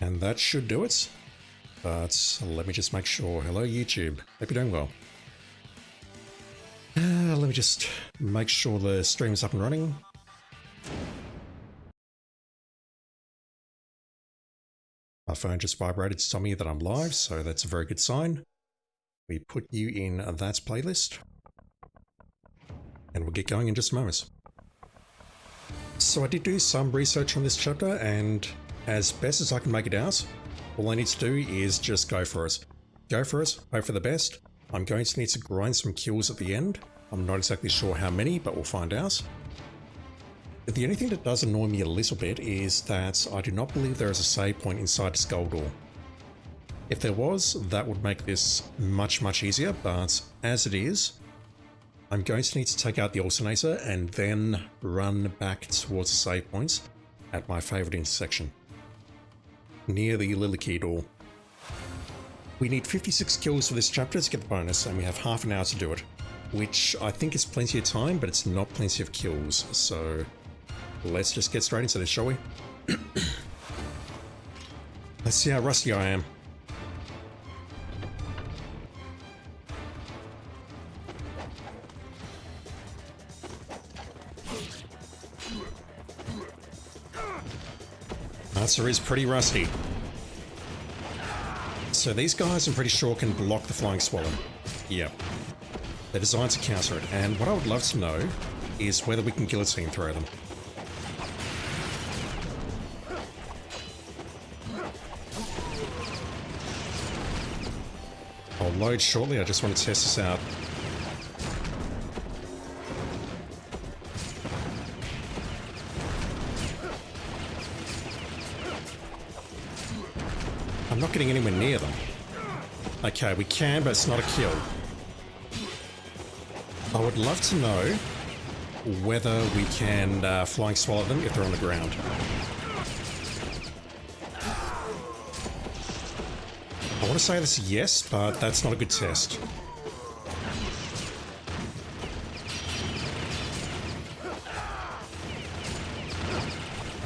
And that should do it. But let me just make sure. Hello, YouTube. Hope you're doing well. Let me just make sure the stream is up and running. My phone just vibrated to tell me that I'm live, so that's a very good sign. We put you in that playlist. And we'll get going in just a moment. So I did do some research on this chapter, and as best as I can make it out, all I need to do is just go for it. Go for it, hope for the best. I'm going to need to grind some kills at the end. I'm not exactly sure how many, but we'll find out. The only thing that does annoy me a little bit is that I do not believe there is a save point inside the skull door. If there was, that would make this much easier, but as it is, I'm going to need to take out the alternator and then run back towards the save points at my favourite intersection, near the Lily Key door. We need 56 kills for this chapter to get the bonus, and we have half an hour to do it, which I think is plenty of time, but it's not plenty of kills, so let's just get straight into this, shall we? Let's see how rusty I am. Answer is pretty rusty. So these guys, I'm pretty sure, can block the Flying Swallow. Yep. They're designed to counter it, and what I would love to know is whether we can guillotine throw them. I'll load shortly, I just want to test this out. I'm not getting anywhere near them. Okay, we can, but it's not a kill. I would love to know whether we can flying swallow them if they're on the ground. I want to say this yes, but that's not a good test.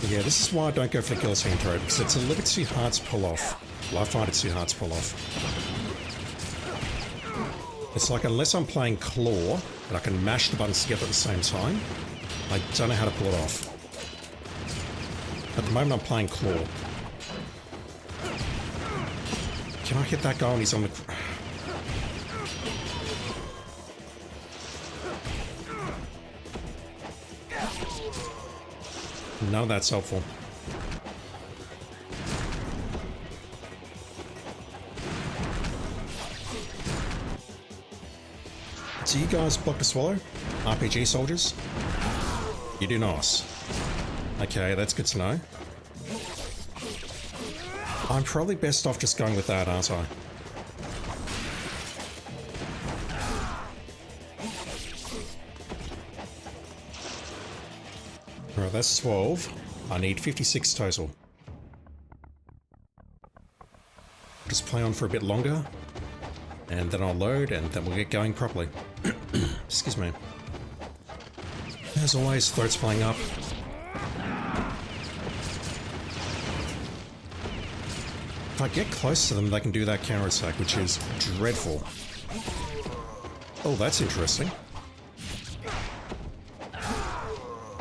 Yeah, this is why I don't go for the guillotine throw, because it's a little bit too hard to pull off. Well, I find it too hard to pull off. It's like, unless I'm playing claw, and I can mash the buttons together at the same time, I don't know how to pull it off. At the moment I'm playing claw. Can I hit that guy when he's on the... None of that's helpful. Do you guys block the swallow? RPG soldiers? You do not. Okay, that's good to know. I'm probably best off just going with that, aren't I? Alright, that's 12. I need 56 total. Just play on for a bit longer, and then I'll load, and then we'll get going properly. Excuse me. As always, throats playing up. If I get close to them, they can do that counterattack, which is dreadful. Oh, that's interesting.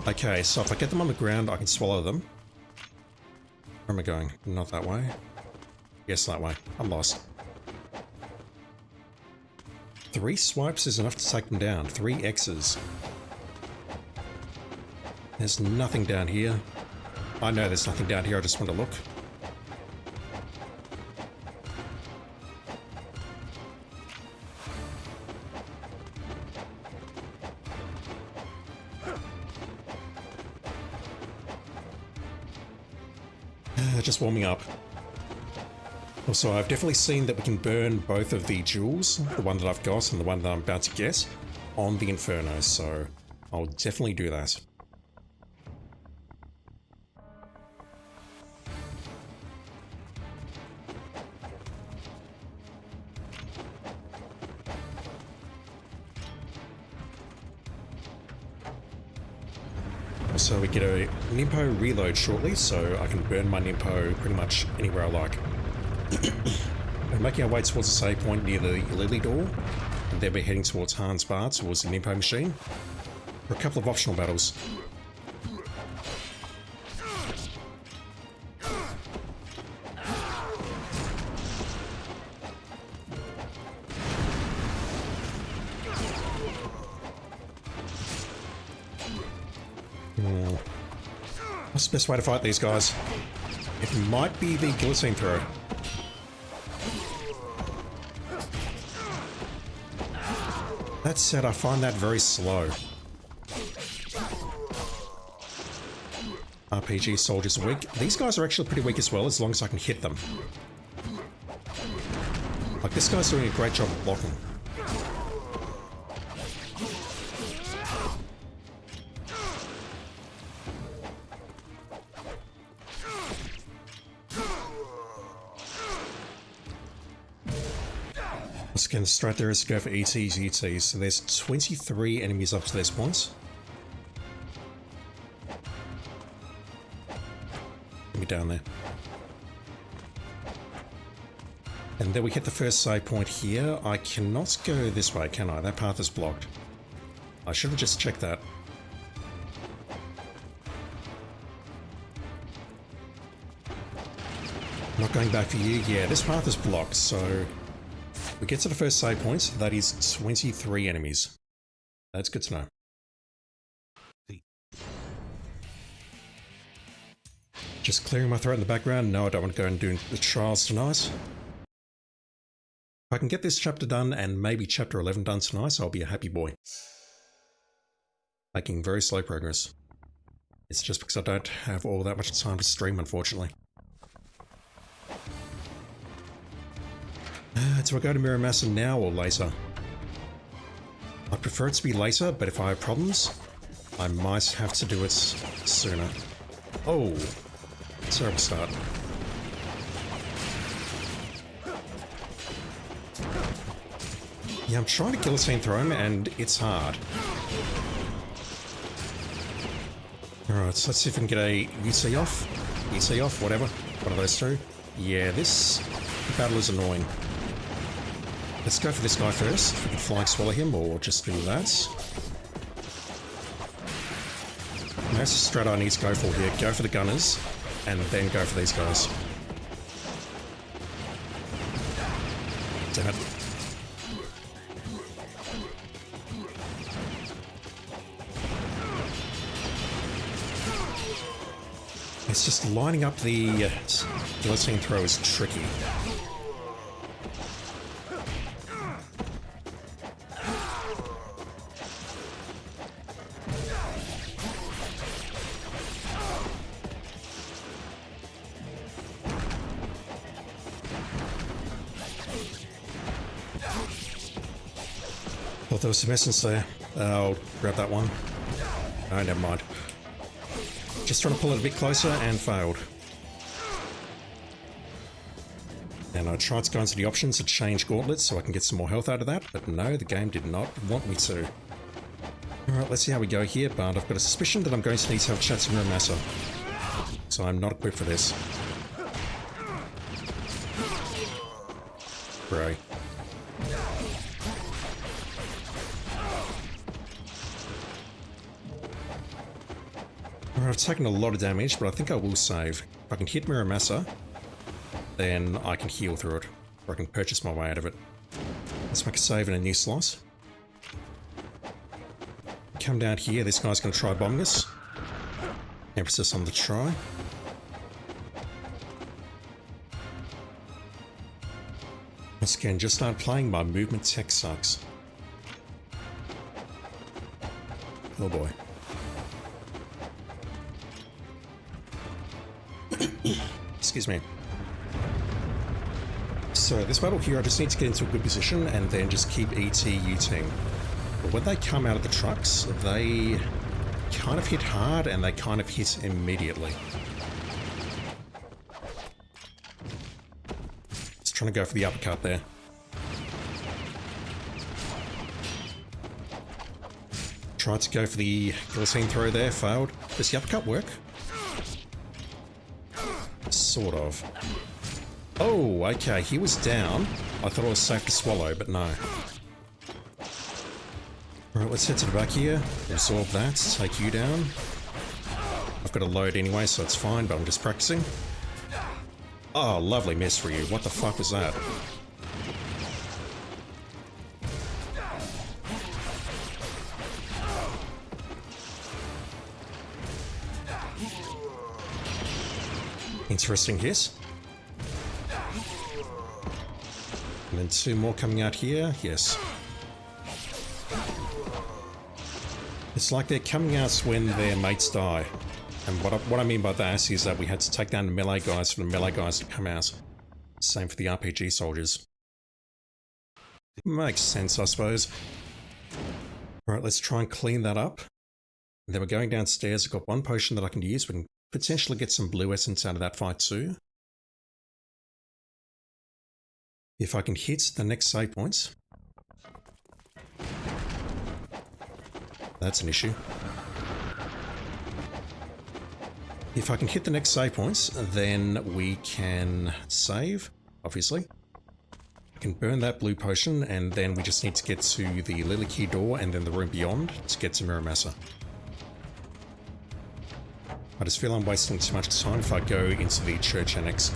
Okay, so if I get them on the ground, I can swallow them. Where am I going? Not that way. Yes, that way. I'm lost. 3 swipes is enough to take them down. 3 X's. There's nothing down here. I know there's nothing down here, I just want to look. Just warming up. Also, I've definitely seen that we can burn both of the jewels, the one that I've got and the one that I'm about to get, on the Inferno, so I'll definitely do that. So we get a Nimpo reload shortly, so I can burn my Nimpo pretty much anywhere I like. We're making our way towards the save point near the Lily door, and then we're heading towards Han's Bar, towards the Nimpo machine, for a couple of optional battles. What's the best way to fight these guys? It might be the guillotine throw. That said, I find that very slow. RPG soldiers are weak. These guys are actually pretty weak as well, as long as I can hit them. Like, this guy's doing a great job of blocking. Again, the strat there is to go for ETs, UTs. So there's 23 enemies up to this point. Get me down there. And then we hit the first save point here. I cannot go this way, can I? That path is blocked. I should have just checked that. Not going back for you. Yeah, this path is blocked, so... we get to the first save point, that is 23 enemies. That's good to know. Just clearing my throat in the background. No, I don't want to go and do the trials tonight. If I can get this chapter done and maybe chapter 11 done tonight, I'll be a happy boy. Making very slow progress. It's just because I don't have all that much time to stream, unfortunately. Do I go to Miramasa now or later? I prefer it to be later, but if I have problems, I might have to do it sooner. Oh, terrible start. Yeah, I'm trying to guillotine throw him, and it's hard. Alright, so let's see if we can get a UC off. UC off, whatever. One of those two. Yeah, this battle is annoying. Let's go for this guy first. If we can flying swallow him, or just do that. That's the strat I need to go for here. Go for the gunners, and then go for these guys. Damn it. It's just lining up the guillotine throw is tricky. Thought there was some essence there. I'll grab that one. Oh, never mind. Just trying to pull it a bit closer and failed. And I tried to go into the options to change gauntlets so I can get some more health out of that, but no, the game did not want me to. Alright, let's see how we go here, but I've got a suspicion that I'm going to need to have chats in Miramasa. So I'm not equipped for this. Bro. I've taken a lot of damage, but I think I will save. If I can hit Miramasa, then I can heal through it, or I can purchase my way out of it. Let's make a save in a new slot. Come down here, this guy's going to try bombing us. Emphasis on the try. Once again, just start playing, my movement tech sucks. Oh boy. Excuse me. So this battle here, I just need to get into a good position and then just keep UTing. But when they come out of the trucks, they kind of hit hard and they kind of hit immediately. Just trying to go for the uppercut there. Tried to go for the guillotine throw there, failed. Does the uppercut work? Sort of. Oh, okay, he was down. I thought it was safe to swallow, but no. Alright, let's head to the back here. Absorb that, take you down. I've got a load anyway, so it's fine, but I'm just practicing. Oh, lovely miss for you. What the fuck was that? Interesting hit. And then two more coming out here. Yes. It's like they're coming out when their mates die. And what I mean by that is that we had to take down the melee guys for the melee guys to come out. Same for the RPG soldiers. Makes sense, I suppose. Alright, let's try and clean that up. And then we're going downstairs. I've got one potion that I can use. We can potentially get some blue essence out of that fight too. If I can hit the next save points. That's an issue. If I can hit the next save points, then we can save, obviously. I can burn that blue potion, and then we just need to get to the Lily Key door and then the room beyond to get to Muramasa. I just feel I'm wasting too much time if I go into the church annex.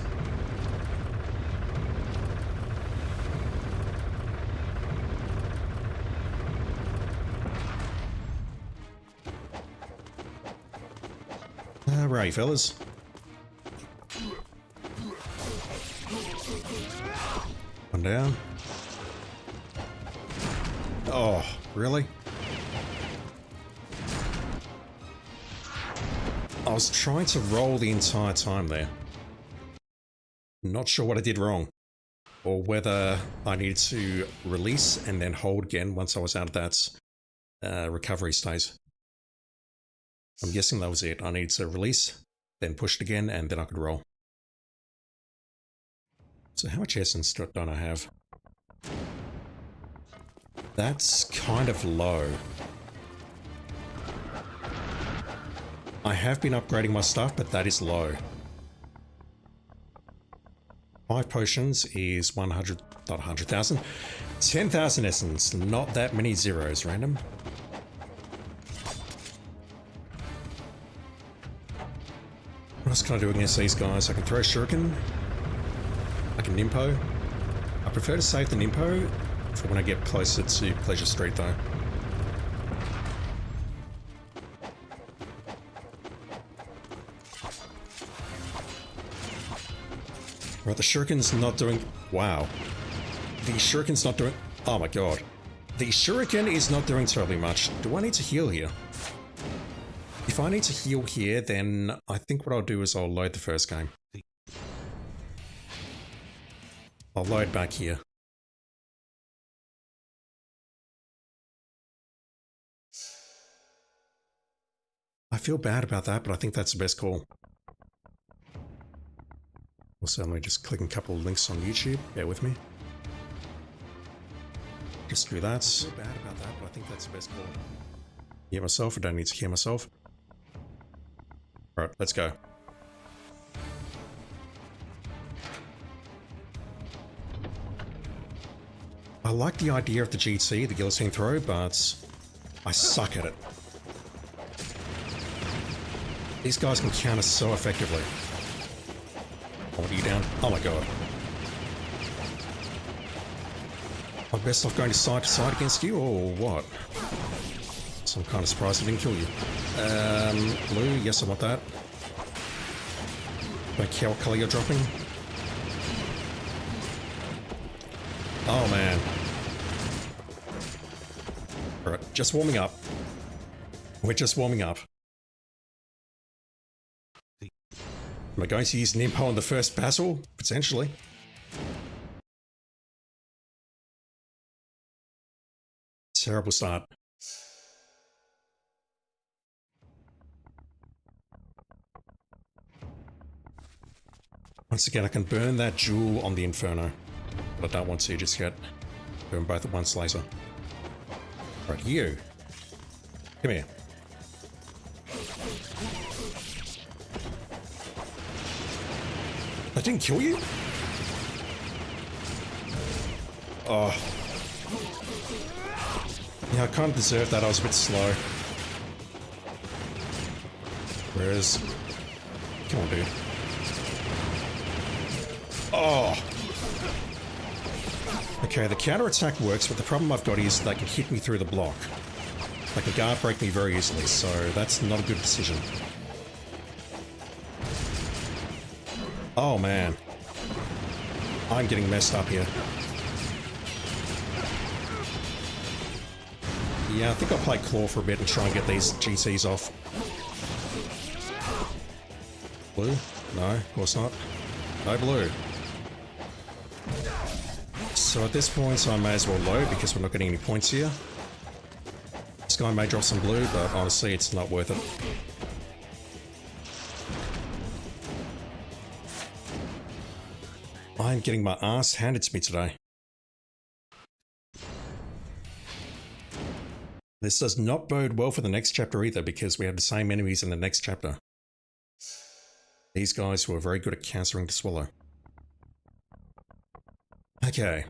Alright, fellas. One down. Oh, really? I was trying to roll the entire time there. Not sure what I did wrong. Or whether I needed to release and then hold again once I was out of that recovery state. I'm guessing that was it. I needed to release, then push it again, and then I could roll. So how much essence don't I have? That's kind of low. I have been upgrading my stuff, but that is low. 5 potions is 100, not 100,000, 10,000 essence. Not that many zeros, random. What else can I do against these guys? I can throw shuriken. I can Nimpo. I prefer to save the Nimpo for when I get closer to Pleasure Street though. Right, the shuriken's not doing... Wow. The shuriken's not doing... Oh my god. The shuriken is not doing terribly much. Do I need to heal here? If I need to heal here, then I think what I'll do is I'll load the first game. I'll load back here. I feel bad about that, but I think that's the best call. Also, I'm going to just click a couple of links on YouTube. Bear with me. Just do that. I feel bad about that, but I think that's the best call. Hear myself, I don't need to hear myself. Alright, let's go. I like the idea of the GT, the guillotine throw, but I suck at it. These guys can counter so effectively. Oh, are you down? Oh my god. I'm best off going to side against you, or what? So I'm kind of surprised I didn't kill you. Blue, yes I want that. Don't care what colour you're dropping. Oh man. Alright, just warming up. We're just warming up. Am I going to use Nimpo in the first battle? Potentially. Terrible start. Once again, I can burn that jewel on the Inferno. But I don't want to just yet. Burn both at once later. Right, you. Come here. That didn't kill you? Oh. Yeah, I kind of deserved that. I was a bit slow. Whereas... Come on, dude. Oh! Okay, the counter-attack works, but the problem I've got is they can hit me through the block. They can guard break me very easily, so that's not a good decision. Oh, man. I'm getting messed up here. Yeah, I think I'll play Claw for a bit and try and get these GCs off. Blue? No, of course not. No blue. So at this point, I may as well load because we're not getting any points here. This guy may drop some blue, but honestly, it's not worth it. I'm getting my ass handed to me today. This does not bode well for the next chapter either, because we have the same enemies in the next chapter. These guys who are very good at countering to swallow. Okay.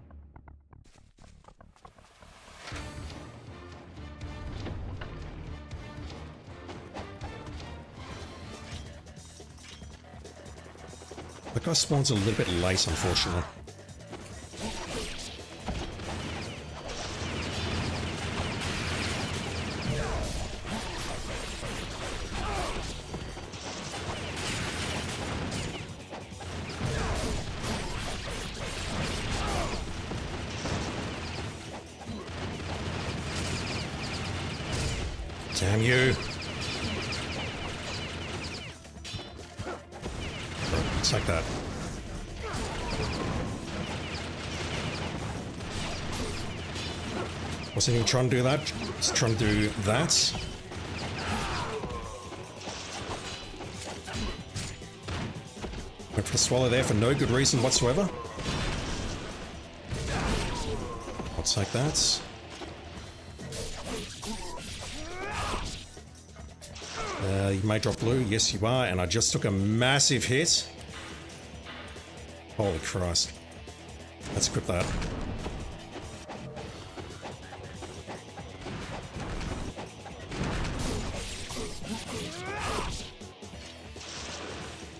The guy spawns a little bit late, unfortunately. Damn you! It's like that. Wasn't even trying to do that. Just trying to do that. Went for the swallow there for no good reason whatsoever. I'll take that. You may drop blue. Yes, you are. And I just took a massive hit. Holy Christ. Let's equip that.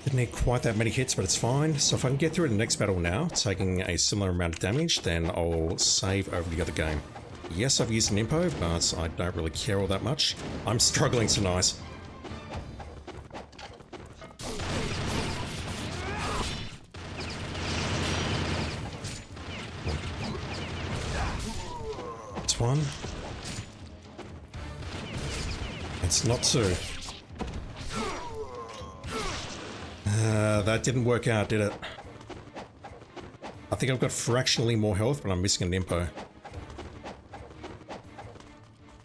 Didn't need quite that many hits, but it's fine. So if I can get through the next battle now, taking a similar amount of damage, then I'll save over the other game. Yes, I've used an impo, but I don't really care all that much. I'm struggling tonight. It's one. It's not two. That didn't work out, did it? I think I've got fractionally more health, but I'm missing an impo.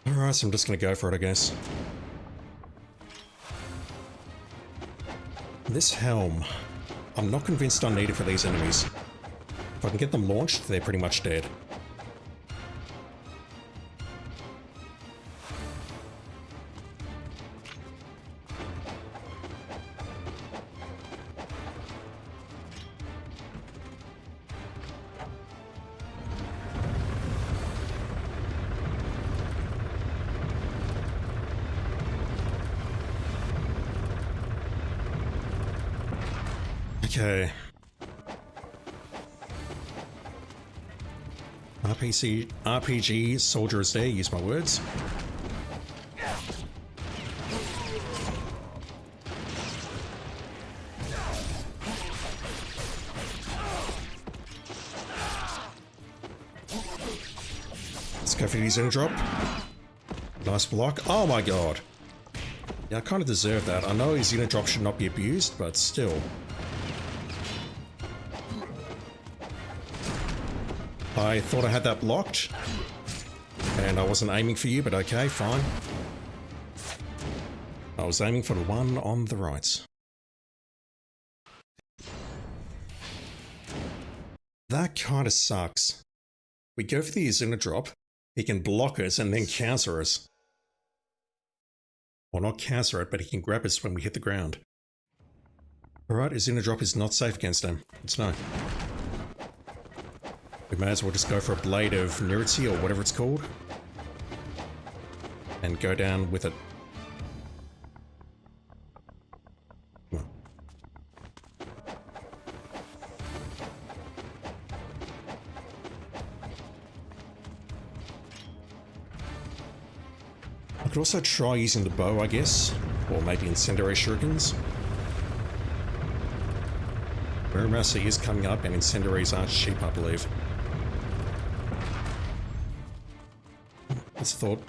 Alright, so I'm just gonna go for it, I guess. This helm, I'm not convinced I need it for these enemies. If I can get them launched, they're pretty much dead. Okay. RPG soldier is there, use my words. Let's go for his drop. Nice block. Oh my god. Yeah, I kind of deserve that. I know his unit drop should not be abused, but still. I thought I had that blocked, and I wasn't aiming for you, but okay, fine. I was aiming for the one on the right. That kind of sucks. We go for the Azuna drop, he can block us and then counter us. Or not counter it, but he can grab us when we hit the ground. Alright, his inner drop is not safe against him. It's no. We may as well just go for a Blade of Nirity or whatever it's called. And go down with it. I could also try using the bow, I guess. Or maybe incendiary shurikens. Muramasa is coming up and incendiaries aren't cheap, I believe. It's a thought.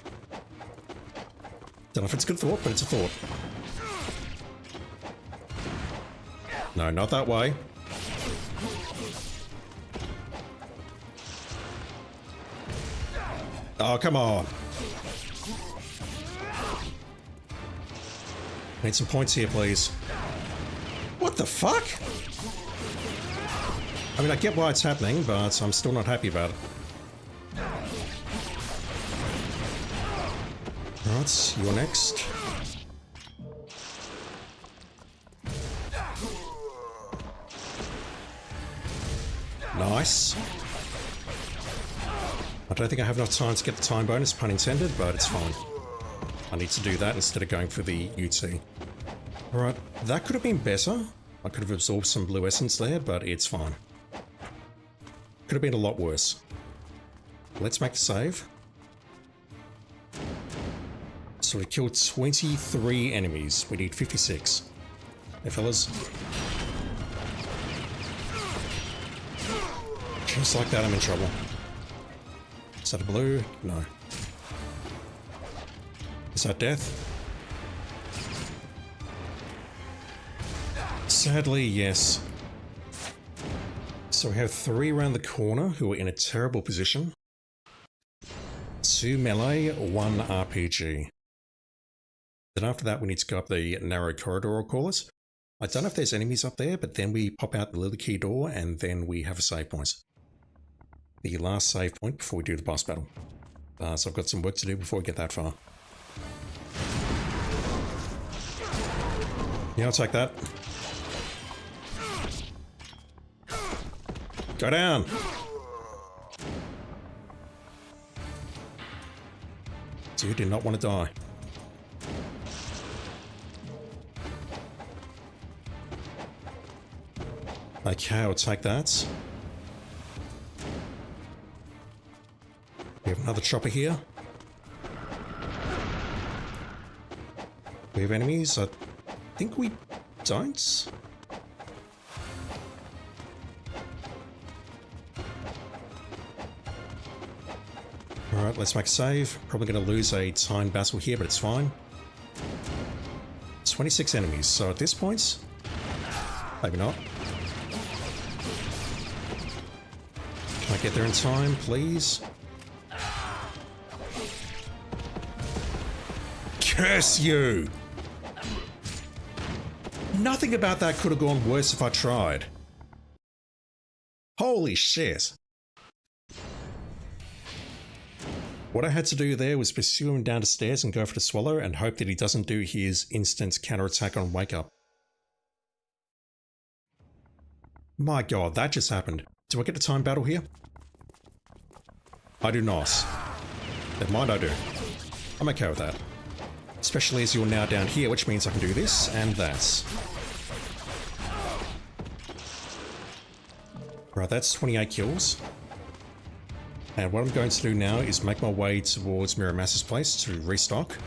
Don't know if it's a good thought, but it's a thought. No, not that way. Oh, come on. Need some points here, please. What the fuck? I mean, I get why it's happening, but I'm still not happy about it. Alright, you're next. Nice. I don't think I have enough time to get the time bonus, pun intended, but it's fine. I need to do that instead of going for the UT. Alright, that could have been better. I could have absorbed some blue essence there, but it's fine. Could have been a lot worse. Let's make the save. So we killed 23 enemies. We need 56. Hey, fellas. Just like that, I'm in trouble. Is that a blue? No. Is that death? Sadly, yes. So we have 3 around the corner who are in a terrible position. 2 melee, 1 RPG. Then after that we need to go up the narrow corridor, I'll call it. I don't know if there's enemies up there, but then we pop out the Lily Key door and then we have a save point. The last save point before we do the boss battle. So I've got some work to do before we get that far. Yeah, I'll take that. Go down! Dude did not want to die. Okay, I'll take that. We have another chopper here. We have enemies? I think we don't. Alright, let's make a save. Probably going to lose a time battle here, but it's fine. 26 enemies, so at this point, maybe not. Can I get there in time, please? Curse you! Nothing about that could have gone worse if I tried. Holy shit. What I had to do there was pursue him down the stairs and go for the swallow and hope that he doesn't do his instant counterattack on wake up. My god, that just happened. Do I get a time battle here? I do not. Never mind, I do. I'm okay with that. Especially as you're now down here, which means I can do this and that. Right, that's 28 kills. And what I'm going to do now is make my way towards Miramasa's place to restock.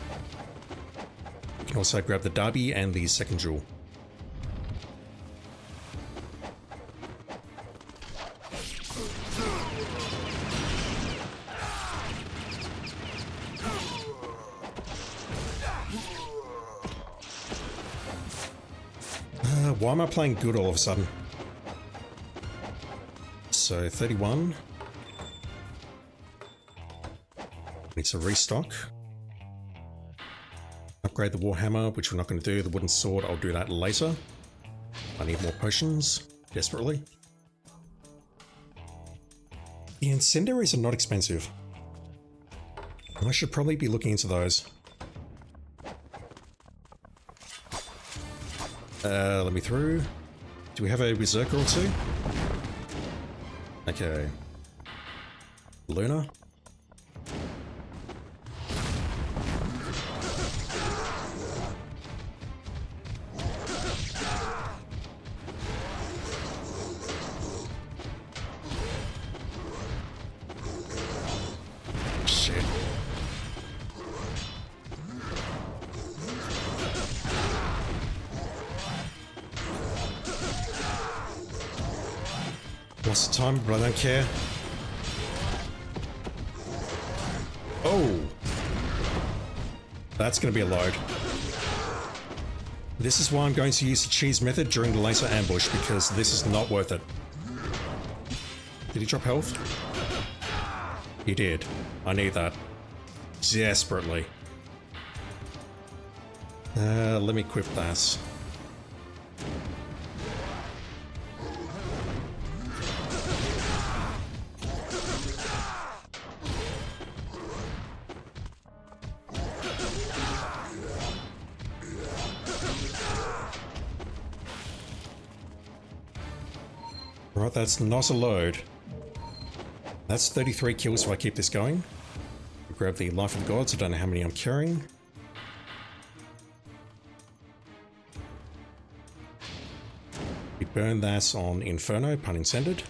You can also grab the Derby and the second jewel. Why am I playing good all of a sudden? So 31. Need to restock. Upgrade the Warhammer, which we're not going to do. The wooden sword, I'll do that later. I need more potions, desperately. The incendiaries are not expensive. I should probably be looking into those. Let me through. Do we have a Berserker or two? Okay. Luna. Shit. What's the time? But I don't care. Oh! That's going to be a load. This is why I'm going to use the cheese method during the laser ambush, because this is not worth it. Did he drop health? He did. I need that. Desperately. Let me equip that. Right, that's not a load. That's 33 kills if I keep this going. Grab the Life of the Gods, I don't know how many I'm carrying. We burn that on Inferno, pun intended.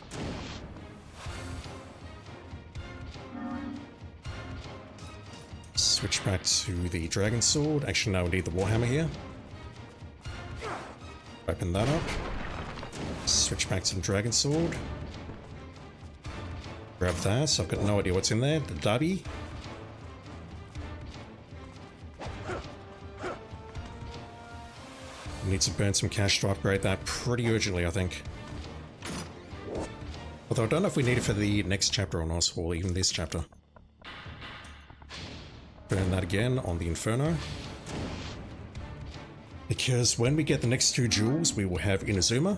Switch back to the Dragon Sword. Actually, no, we need the Warhammer here. Open that up. Switch back to the Dragon Sword. Grab that, so I've got no idea what's in there. The Darby. Need to burn some cash to upgrade that pretty urgently, I think. Although I don't know if we need it for the next chapter or not, or even this chapter. Burn that again on the Inferno. Because when we get the next two jewels, we will have Inazuma,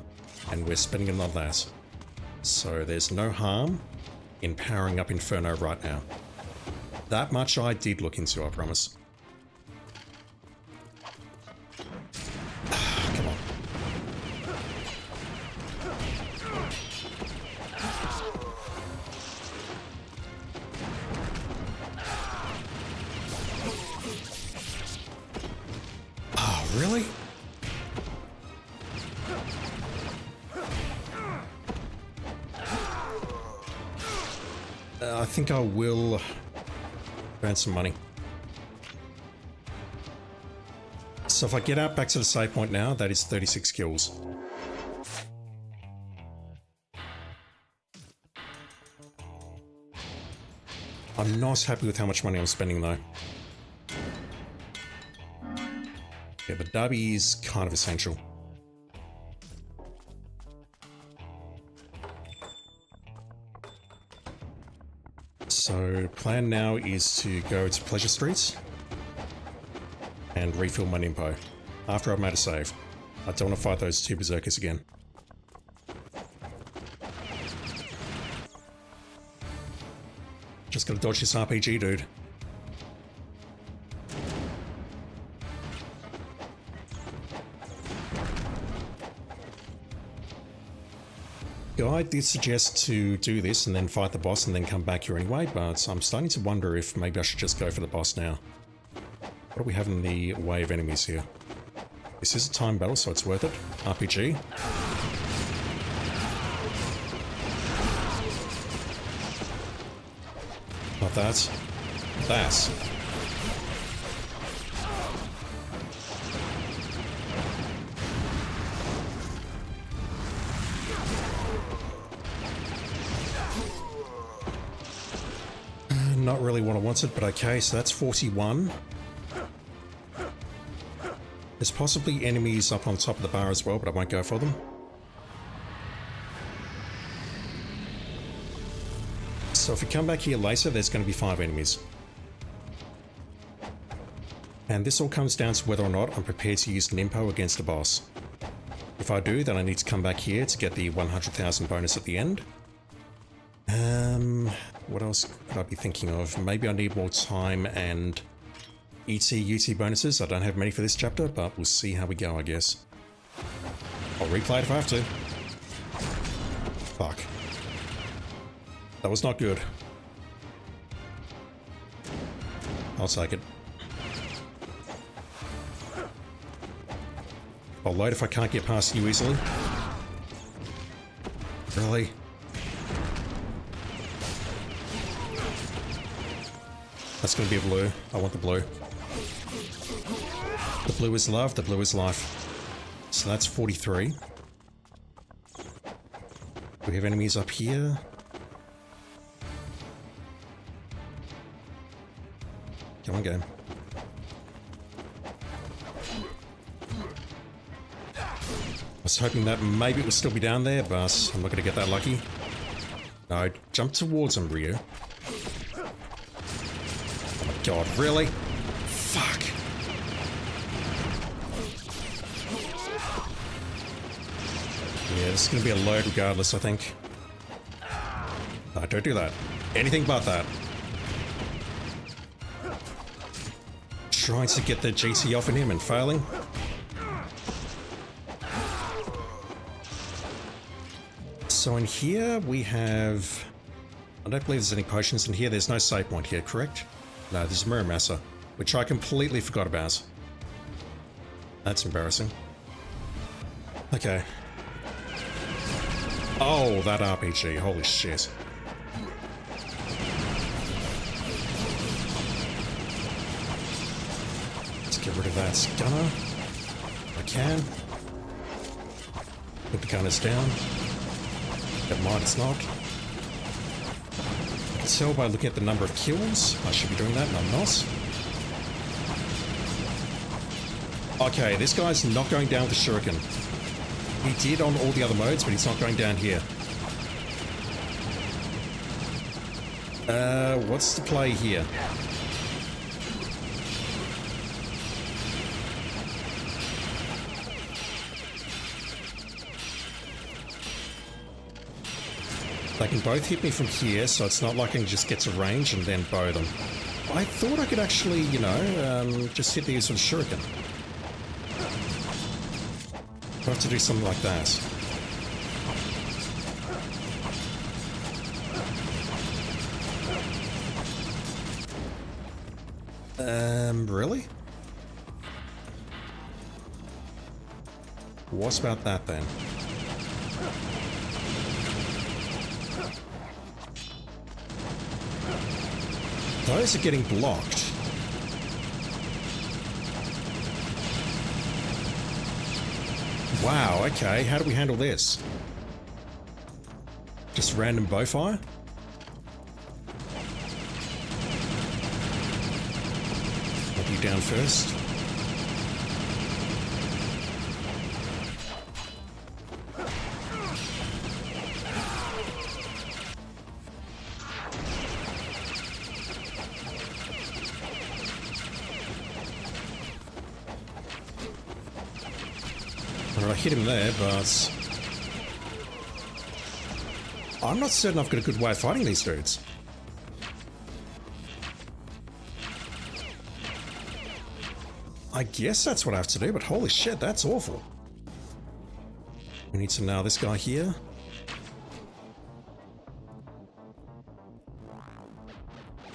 and we're spending it on that. So there's no harm in powering up Inferno right now. That much I did look into, I promise. Come on. Oh, really? I think I will burn some money. So if I get out back to the save point now, that is 36 kills. I'm not happy with how much money I'm spending though. Yeah, but Darby is kind of essential. So plan now is to go to Pleasure Streets and refill my Nimpo after I've made a save. I don't want to fight those two berserkers again. Just gotta dodge this RPG, dude. Guy did suggest to do this and then fight the boss and then come back here anyway, but I'm starting to wonder if maybe I should just go for the boss now. What do we have in the way of enemies here? This is a time battle, so it's worth it. RPG. Not that. That. Not really what I wanted, but okay, so that's 41. There's possibly enemies up on top of the bar as well, but I won't go for them. So if we come back here later, there's going to be 5 enemies. And this all comes down to whether or not I'm prepared to use Nimpo against a boss. If I do, then I need to come back here to get the 100,000 bonus at the end. What else could I be thinking of? Maybe I need more time and ET, UT bonuses. I don't have many for this chapter, but we'll see how we go, I guess. I'll replay it if I have to. Fuck. That was not good. I'll take it. I'll load if I can't get past you easily. Really? That's going to be a blue. I want the blue. The blue is love, the blue is life. So that's 43. Do we have enemies up here? Come on, game. I was hoping that maybe it would still be down there, but I'm not going to get that lucky. No, jump towards him, Ryu. Oh my god, really? Fuck. Yeah, this is going to be a load regardless, I think. No, don't do that. Anything but that. Trying to get the GC off in him and failing. So in here we have... I don't believe there's any potions in here. There's no save point here, correct? No, there's a Mirror Masser, which I completely forgot about. That's embarrassing. Okay. Oh, that RPG. Holy shit. Let's get rid of that gunner. If I can. Put the gunners down. Never mind, it's not. I can tell by looking at the number of kills. I should be doing that, and I'm not. Okay, this guy's not going down with the shuriken. He did on all the other modes, but he's not going down here. What's the play here? They can both hit me from here, so it's not like I can just get to range and then bow them. I thought I could actually, you know, just hit these with a shuriken. I'll have to do something like that. Really? What about that then? Those are getting blocked. Wow, okay, how do we handle this? Just random bow fire? Put you down first. I hit him there, but I'm not certain I've got a good way of fighting these dudes. I guess that's what I have to do, but holy shit, that's awful. We need to nail this guy here.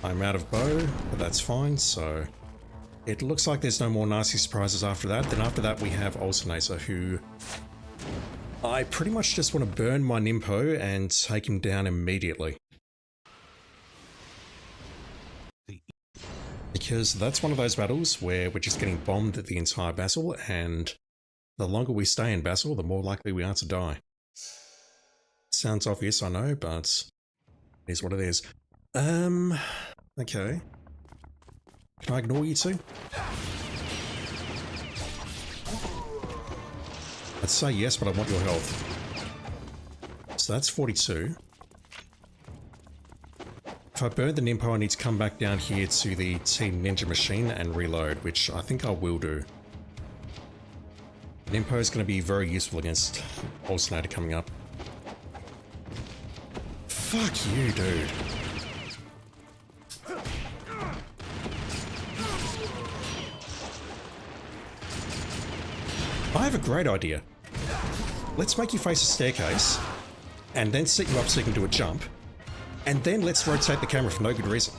I'm out of bow, but that's fine, so... It looks like there's no more nasty surprises after that. Then after that we have Alternator, who I pretty much just want to burn my Nimpo and take him down immediately. Because that's one of those battles where we're just getting bombed the entire battle, and the longer we stay in battle, the more likely we are to die. Sounds obvious, I know, but it is what it is. Okay. Can I ignore you two? I'd say yes, but I want your health. So that's 42. If I burn the Nimpo, I need to come back down here to the Team Ninja machine and reload, which I think I will do. Nimpo is going to be very useful against Alternator coming up. Fuck you, dude. I have a great idea. let's make you face a staircase, and then set you up so you can do a jump, and then let's rotate the camera for no good reason.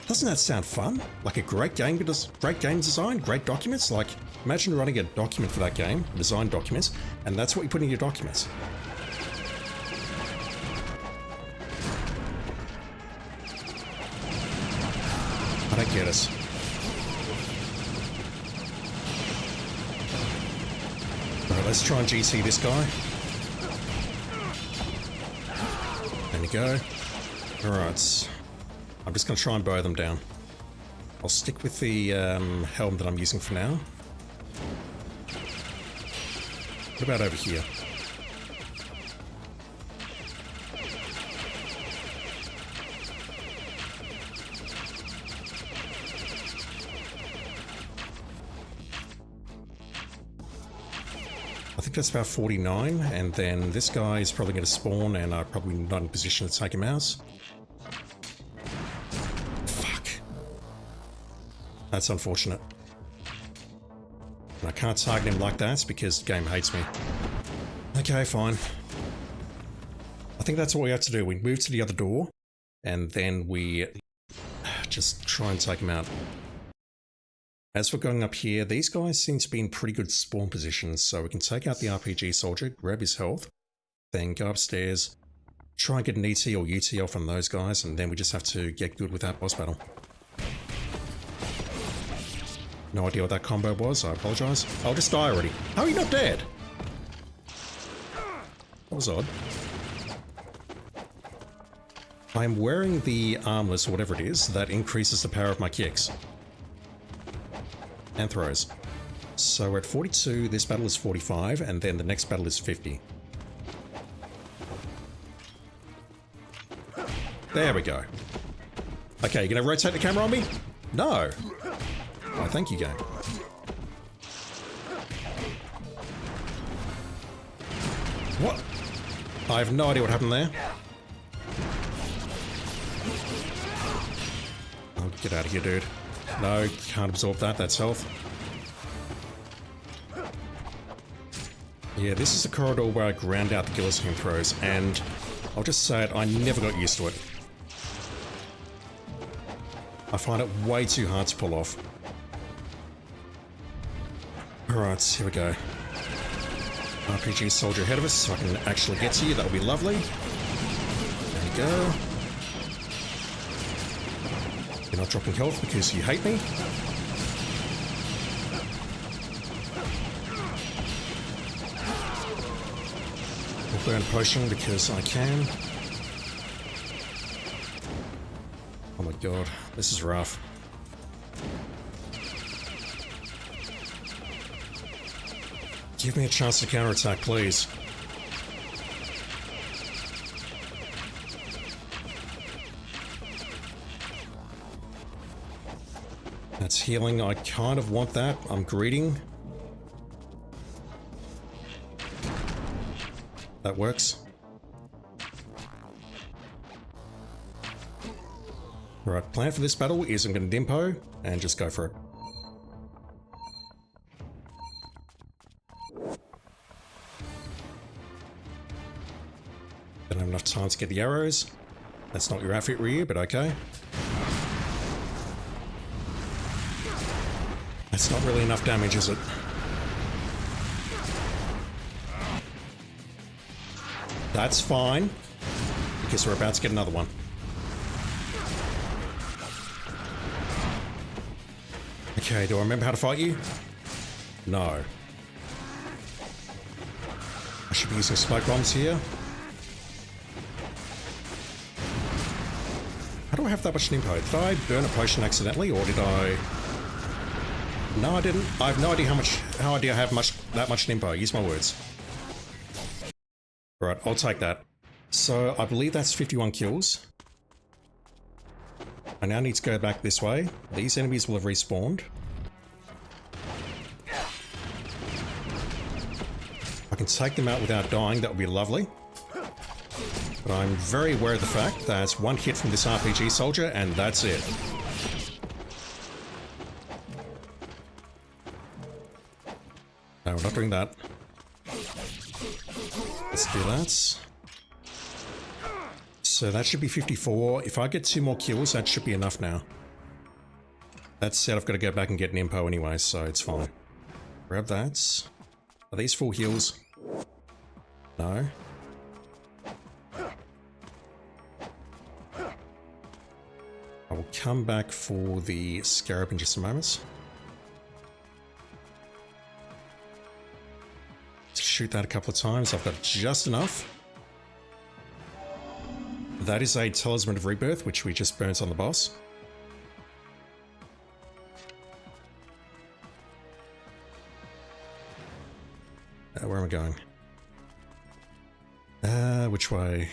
Doesn't that sound fun? Like a great game design, great documents? Like, imagine running a document for that game, design documents, and that's what you put in your documents. I don't get it. Alright, let's try and GC this guy. There we go. Alright. I'm just going to try and bow them down. I'll stick with the helm that I'm using for now. What about over here? I think that's about 49, and then this guy is probably going to spawn, and I'm probably not in position to take him out. Fuck. That's unfortunate. And I can't target him like that because the game hates me. Okay, fine. I think that's what we have to do. We move to the other door, and then we just try and take him out. As for going up here, these guys seem to be in pretty good spawn positions, so we can take out the RPG soldier, grab his health, then go upstairs, try and get an ET or UT off on those guys, and then we just have to get good with that boss battle. No idea what that combo was, I apologise. I'll just die already. How are you not dead? That was odd. I'm wearing the armless, or whatever it is, that increases the power of my kicks. And throws. So we're at 42, this battle is 45, and then the next battle is 50. There we go. Okay, you gonna rotate the camera on me? No! Oh, thank you, game. What? I have no idea what happened there. Oh, get out of here, dude. No, can't absorb that, that's health. Yeah, this is a corridor where I ground out the guillotine throws, and I'll just say it, I never got used to it. I find it way too hard to pull off. Alright, here we go. RPG soldier ahead of us, so I can actually get to you, that'll be lovely. There we go. You're not dropping health because you hate me. I'll burn a potion because I can. Oh my god, this is rough. Give me a chance to counterattack, please. That's healing. I kind of want that. I'm greeting. That works. Right, plan for this battle is I'm going to Dimpo and just go for it. Don't have enough time to get the arrows. That's not your outfit, Ryu, but okay. That's not really enough damage, is it? That's fine, because we're about to get another one. Okay, do I remember how to fight you? No. I should be using smoke bombs here. How do I have that much Nimpo? Did I burn a potion accidentally, or did I... No, I didn't. I have no idea how I have that much Nimpo. Use my words. Right, I'll take that. So, I believe that's 51 kills. I now need to go back this way. These enemies will have respawned. I can take them out without dying, that would be lovely. But I'm very aware of the fact that one hit from this RPG soldier, and that's it. No, we're not doing that. Let's do that. So that should be 54. If I get 2 more kills, that should be enough now. That said, I've got to go back and get an impo anyway, so it's fine. Grab that. Are these full heals? No. I will come back for the scarab in just a moment. Shoot that a couple of times. I've got just enough. That is a Talisman of Rebirth, which we just burnt on the boss. Where am I going? Which way?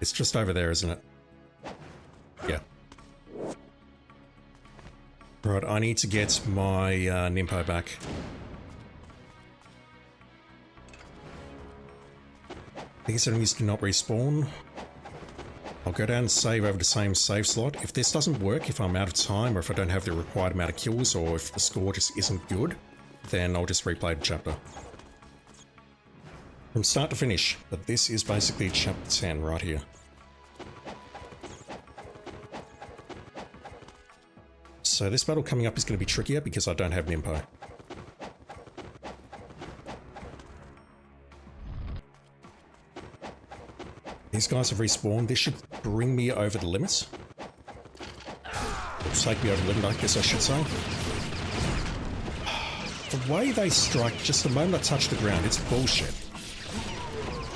It's just over there, isn't it? Yeah. Right, I need to get my Nimpo back. These enemies do not respawn. I'll go down and save over the same save slot. If this doesn't work, if I'm out of time, or if I don't have the required amount of kills, or if the score just isn't good, then I'll just replay the chapter. From start to finish, but this is basically chapter 10 right here. So this battle coming up is going to be trickier because I don't have an impo. These guys have respawned. This should bring me over the limits. Or take me over the limit, I guess I should say. The way they strike just the moment I touch the ground, it's bullshit.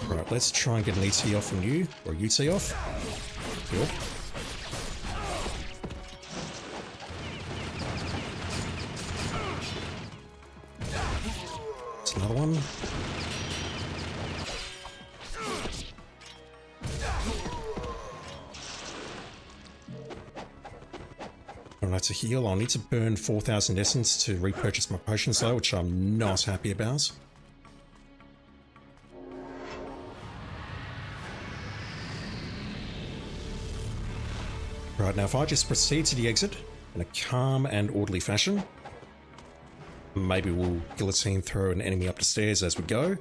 Right, let's try and get an ET off from you, or a UT off. Good. That's another one. Alright, to heal, I'll need to burn 4,000 essence to repurchase my potions though, which I'm not happy about. Right, now if I just proceed to the exit in a calm and orderly fashion, maybe we'll guillotine throw an enemy up the stairs as we go,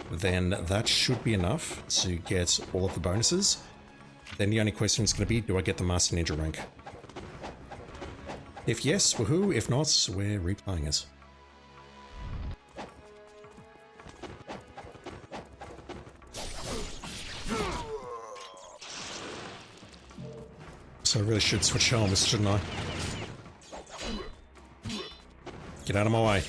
then that should be enough to get all of the bonuses. Then the only question is going to be, do I get the Master Ninja rank? If yes, woohoo. If not, we're replaying it. So I really should switch helmets, shouldn't I? Get out of my way.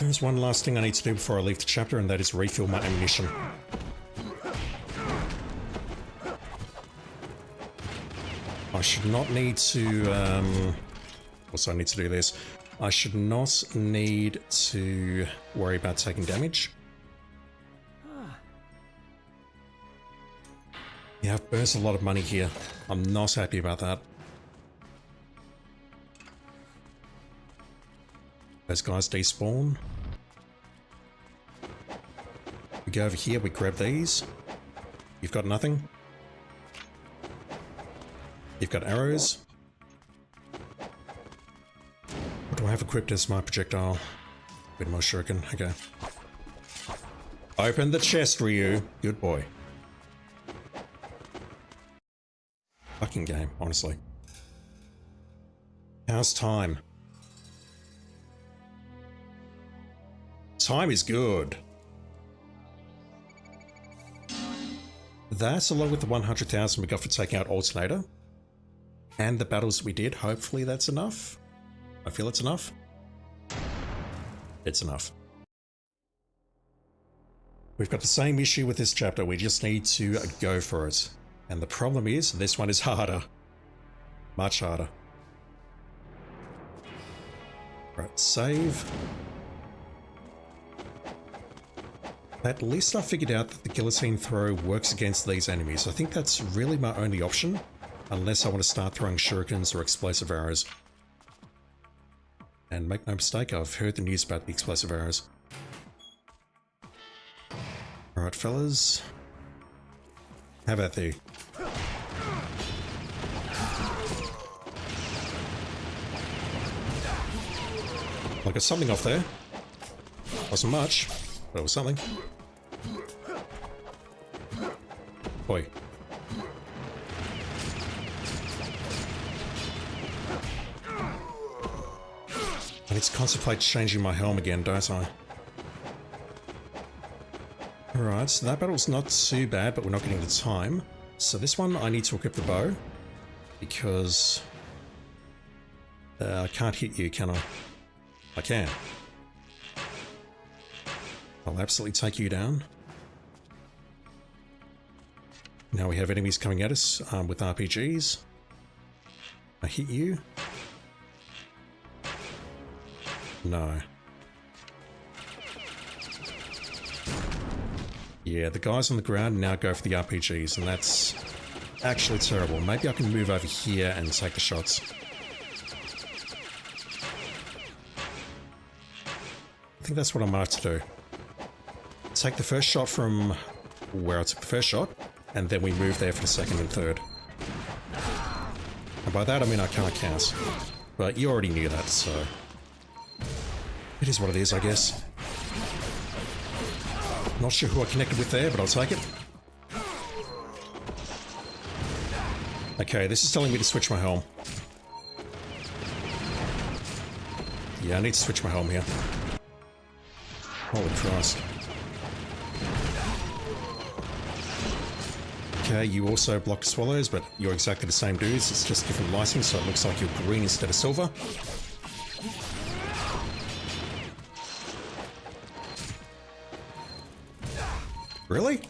There's one last thing I need to do before I leave the chapter, and that is refill my ammunition. I should not need to, also I need to do this. I should not need to worry about taking damage. Yeah, I've burnt a lot of money here. I'm not happy about that. Those guys despawn. We go over here, we grab these. You've got nothing. You've got arrows. What do I have equipped as my projectile? Bit of my shuriken, okay. Open the chest, Ryu. Good boy. Fucking game, honestly. How's time? Time is good. That, along with the 100,000 we got for taking out Alternator, and the battles we did, hopefully that's enough. I feel it's enough. It's enough. We've got the same issue with this chapter, we just need to go for it. And the problem is, this one is harder. Much harder. Right, save. At least I figured out that the guillotine throw works against these enemies. I think that's really my only option, unless I want to start throwing shurikens or explosive arrows. And make no mistake, I've heard the news about the explosive arrows. Alright fellas, How about you? I got something off there. Wasn't much, but it was something. Boy. I need to contemplate changing my helm again, don't I? Alright, so that battle's not too bad, but we're not getting the time. So this one, I need to equip the bow. Because... I can't hit you, can I? I can. I'll absolutely take you down. Now we have enemies coming at us with RPGs. I hit you. No. Yeah, the guys on the ground now go for the RPGs, and that's actually terrible. Maybe I can move over here and take the shots. I think that's what I might have to do. Take the first shot from where I took the first shot, and then we move there for the second and third. And by that I mean I can't cast. But you already knew that, so... it is what it is, I guess. Not sure who I connected with there, but I'll take it. Okay, this is telling me to switch my helm. Yeah, I need to switch my helm here. Holy Christ. Okay, you also block swallows, but you're exactly the same dudes. It's just different lighting, so it looks like you're green instead of silver. Really?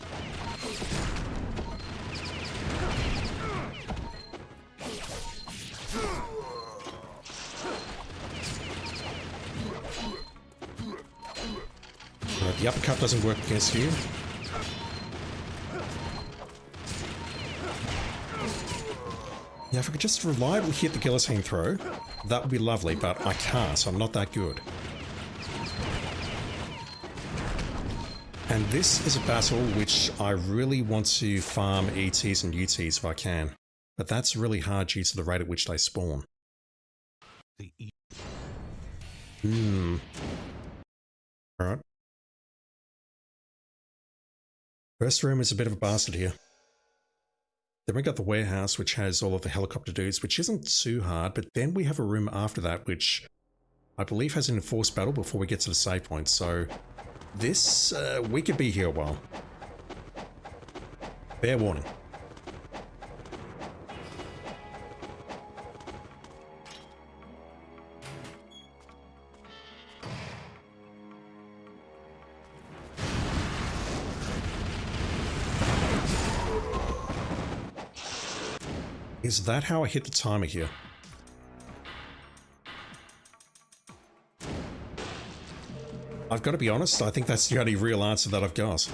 Right, the uppercut doesn't work against you. Yeah, if I could just reliably hit the guillotine throw, that would be lovely, but I can't, so I'm not that good. And this is a battle which I really want to farm ETs and UTs if I can. But that's really hard due to the rate at which they spawn. Alright. First room is a bit of a bastard here. Then we got the warehouse, which has all of the helicopter dudes, which isn't too hard, but then we have a room after that, which I believe has an enforced battle before we get to the save point, so this, we could be here a while. Fair warning. Is that how I hit the timer here? I've got to be honest, I think that's the only real answer that I've got.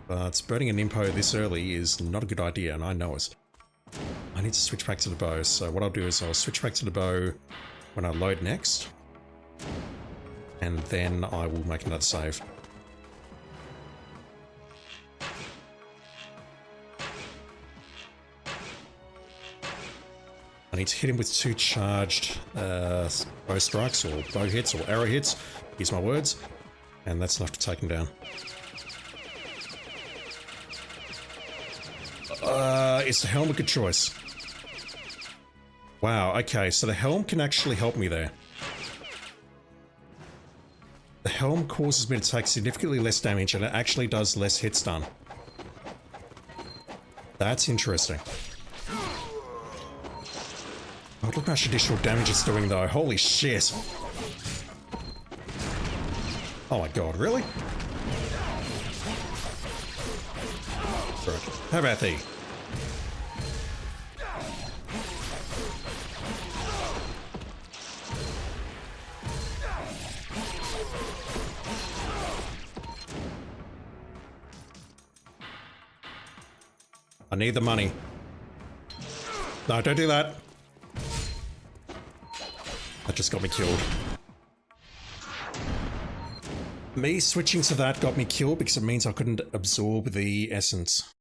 But burning an impo this early is not a good idea, and I know it. I need to switch back to the bow, so what I'll do is I'll switch back to the bow when I load next. And then I will make another save. I need to hit him with 2 charged bow strikes, or bow hits, or arrow hits. Use my words. And that's enough to take him down. Is the helm a good choice? Wow, okay, so the helm can actually help me there. The helm causes me to take significantly less damage, and it actually does less hit stun. That's interesting. Oh, look how much additional damage it's doing though, holy shit. Oh my god, really? Right. How about thee? I need the money. No, don't do that. That just got me killed. Me switching to that got me killed because it means I couldn't absorb the essence.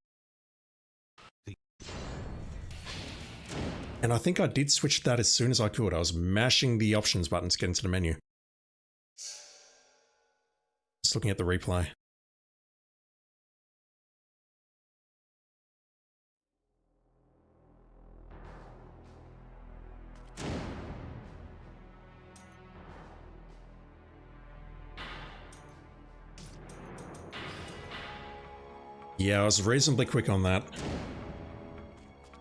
And I think I did switch that as soon as I could. I was mashing the options button to get into the menu. Just looking at the replay. Yeah, I was reasonably quick on that.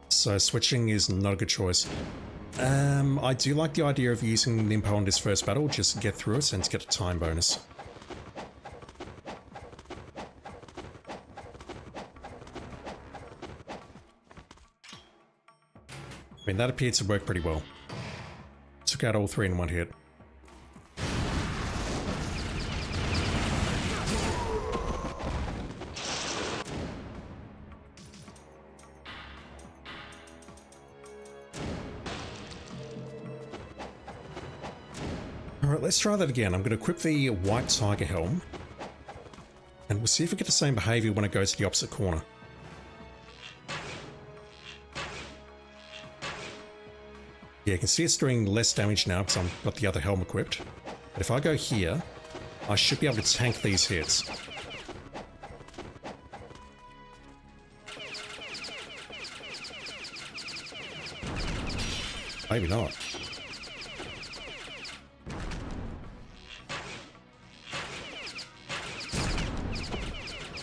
So switching is not a good choice. I do like the idea of using Nimpo on this first battle, just to get through it and to get a time bonus. I mean, that appeared to work pretty well. Took out all three in one hit. Alright, let's try that again. I'm going to equip the white tiger helm. And we'll see if we get the same behavior when it goes to the opposite corner. Yeah, you can see it's doing less damage now because I've got the other helm equipped. But if I go here, I should be able to tank these hits. Maybe not.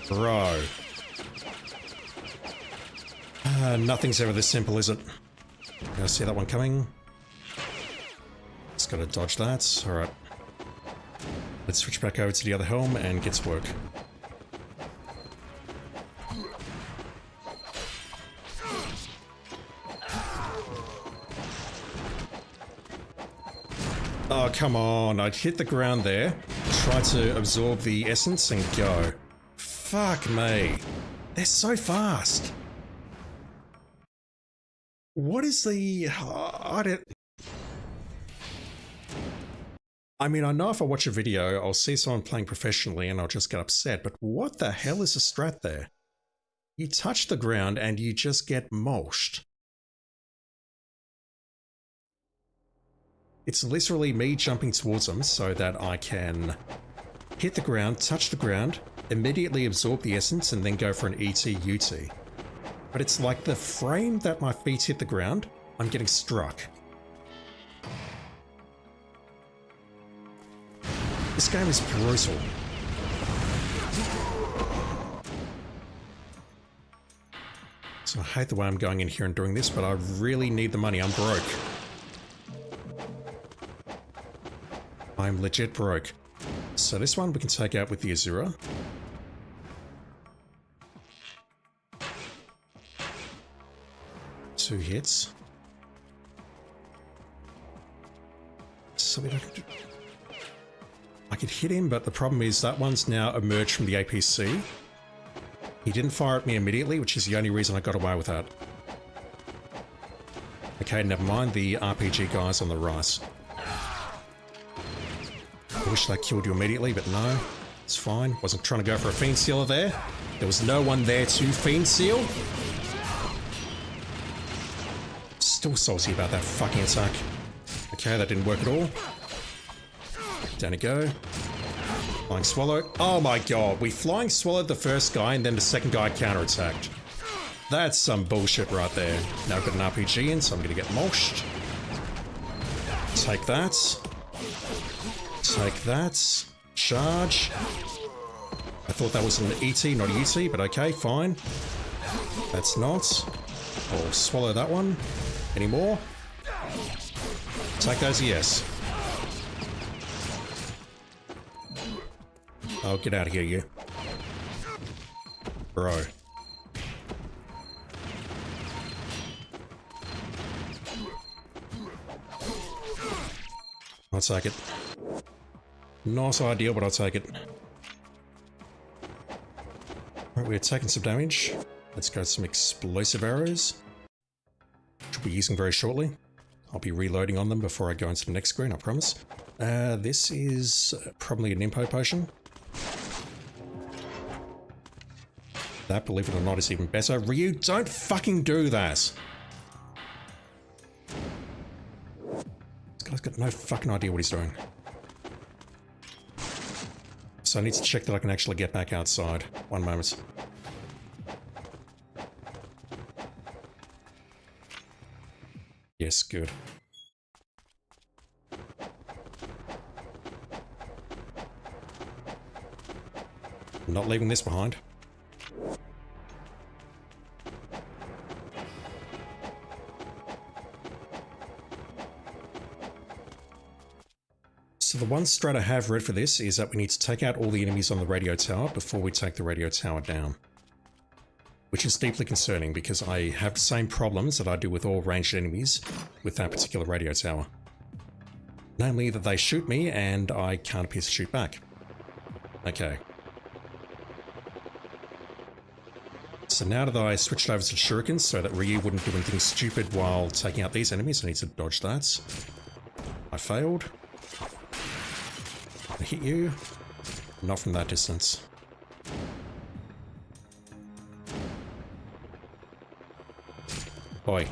Bro. Nothing's ever this simple, is it? I see that one coming. Just gotta dodge that. Alright. Let's switch back over to the other helm and get to work. Oh, come on. I'd hit the ground there, try to absorb the essence and go. Fuck me. They're so fast. What is the... I mean, I know if I watch a video, I'll see someone playing professionally and I'll just get upset, but what the hell is the strat there? You touch the ground and you just get mulched. It's literally me jumping towards them so that I can hit the ground, touch the ground, immediately absorb the essence and then go for an ET-UT. But it's like the frame that my feet hit the ground, I'm getting struck. This game is brutal. So I hate the way I'm going in here and doing this, but I really need the money. I'm broke. I'm legit broke. So this one we can take out with the Azura. Two hits. So we don't... I could hit him, but the problem is that one's now emerged from the APC. He didn't fire at me immediately, which is the only reason I got away with that. Okay, never mind. The RPG guy's on the rise. I wish that killed you immediately, but no. It's fine. Wasn't trying to go for a Fiend Sealer there. There was no one there to Fiend Seal. Still salty about that fucking attack. Okay, that didn't work at all. Down you go. Flying Swallow. Oh my god, we Flying Swallowed the first guy and then the second guy counterattacked. That's some bullshit right there. Now I've got an RPG in, so I'm gonna get mulched. Take that. Take that. Charge. I thought that was an ET, not a UT, but okay, fine. That's not. I'll swallow that one. Any more? Take those, yes. Oh, get out of here, you. Bro. I'll take it. Not ideal, but I'll take it. Right, we're taking some damage. Let's go some explosive arrows. Which we'll be using very shortly. I'll be reloading on them before I go into the next screen, I promise. This is probably a Nimpo potion. That, believe it or not, is even better. Ryu, don't fucking do that! I've got no fucking idea what he's doing. So I need to check that I can actually get back outside. One moment. Yes, good. I'm not leaving this behind. So the one strat I have read for this is that we need to take out all the enemies on the radio tower before we take the radio tower down. Which is deeply concerning because I have the same problems that I do with all ranged enemies with that particular radio tower. Namely that they shoot me and I can't appear to shoot back. Okay. So now that I switched over to shurikens so that Ryu wouldn't do anything stupid while taking out these enemies, I need to dodge that. I failed. I hit you. Not from that distance. Boy.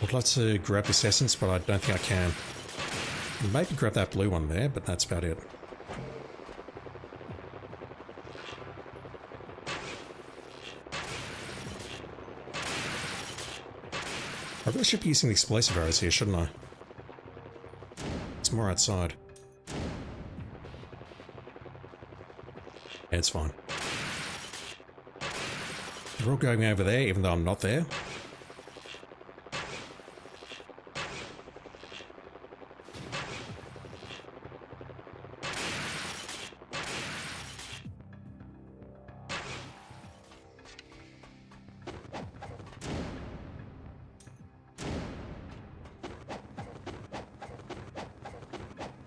I'd like to grab this essence, but I don't think I can. Maybe grab that blue one there, but that's about it. I really should be using the explosive arrows here, shouldn't I? It's more outside. Yeah, it's fine. They're all going over there, even though I'm not there.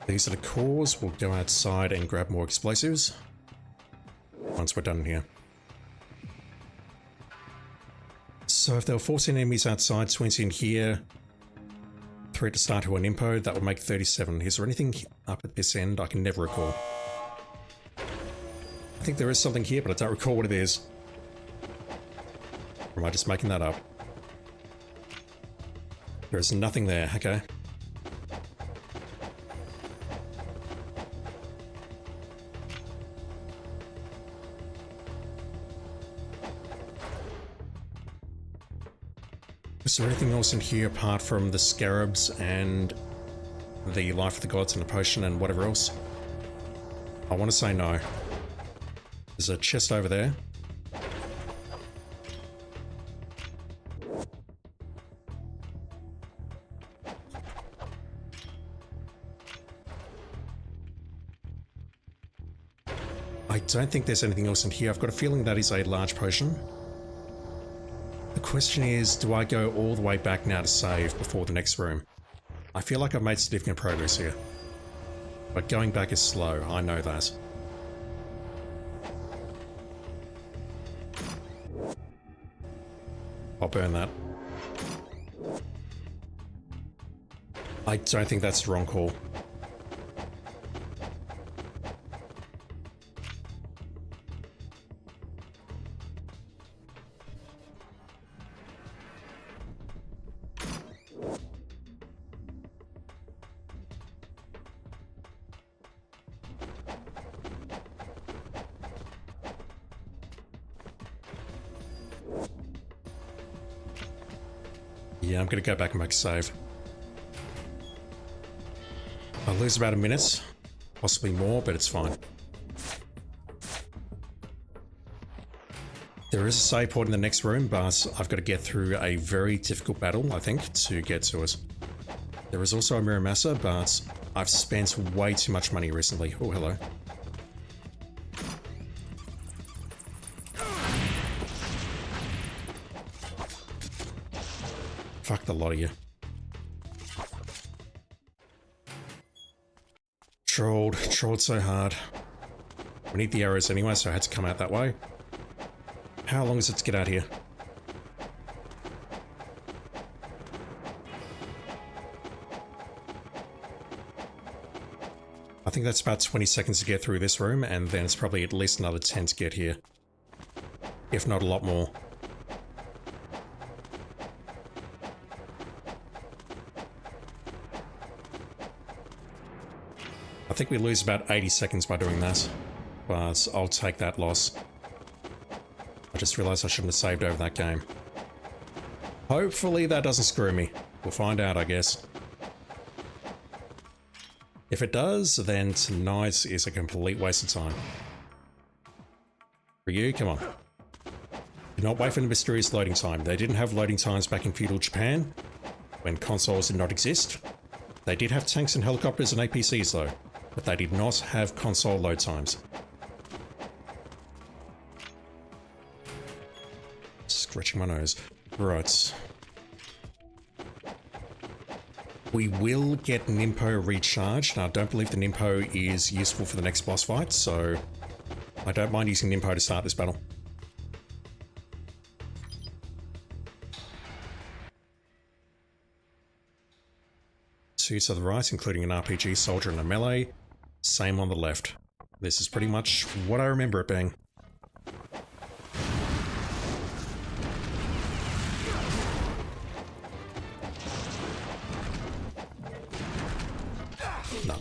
These are the cores. We'll go outside and grab more explosives once we're done here. So if there were 14 enemies outside, 20 in here, 3 at the start who are an impo, that would make 37. Is there anything up at this end? I can never recall. I think there is something here, but I don't recall what it is. Or am I just making that up? There is nothing there, okay. Is there anything else in here apart from the scarabs and the life of the gods and the potion and whatever else? I want to say no. There's a chest over there. I don't think there's anything else in here. I've got a feeling that is a large potion. The question is, do I go all the way back now to save before the next room? I feel like I've made significant progress here. But going back is slow, I know that. I'll burn that. I don't think that's the wrong call. Yeah, I'm gonna go back and make a save. I'll lose about a minute, possibly more, but it's fine. There is a save point in the next room, but I've got to get through a very difficult battle, I think, to get to it. There is also a Muramasa, but I've spent way too much money recently. Oh, hello. Fuck the lot of you. Trolled so hard. We need the arrows anyway, so I had to come out that way. How long is it to get out here? I think that's about 20 seconds to get through this room, and then it's probably at least another 10 to get here. If not a lot more. I think we lose about 80 seconds by doing that, but I'll take that loss. I just realised I shouldn't have saved over that game. Hopefully that doesn't screw me. We'll find out, I guess. If it does, then tonight is a complete waste of time. For you, come on. Do not wait for the mysterious loading time. They didn't have loading times back in feudal Japan, when consoles did not exist. They did have tanks and helicopters and APCs though, but they did not have console load times. Scratching my nose. Right. We will get Nimpo recharged. Now, I don't believe the Nimpo is useful for the next boss fight, so I don't mind using Nimpo to start this battle. Two to the right, including an RPG soldier and a melee. Same on the left. This is pretty much what I remember it being. No.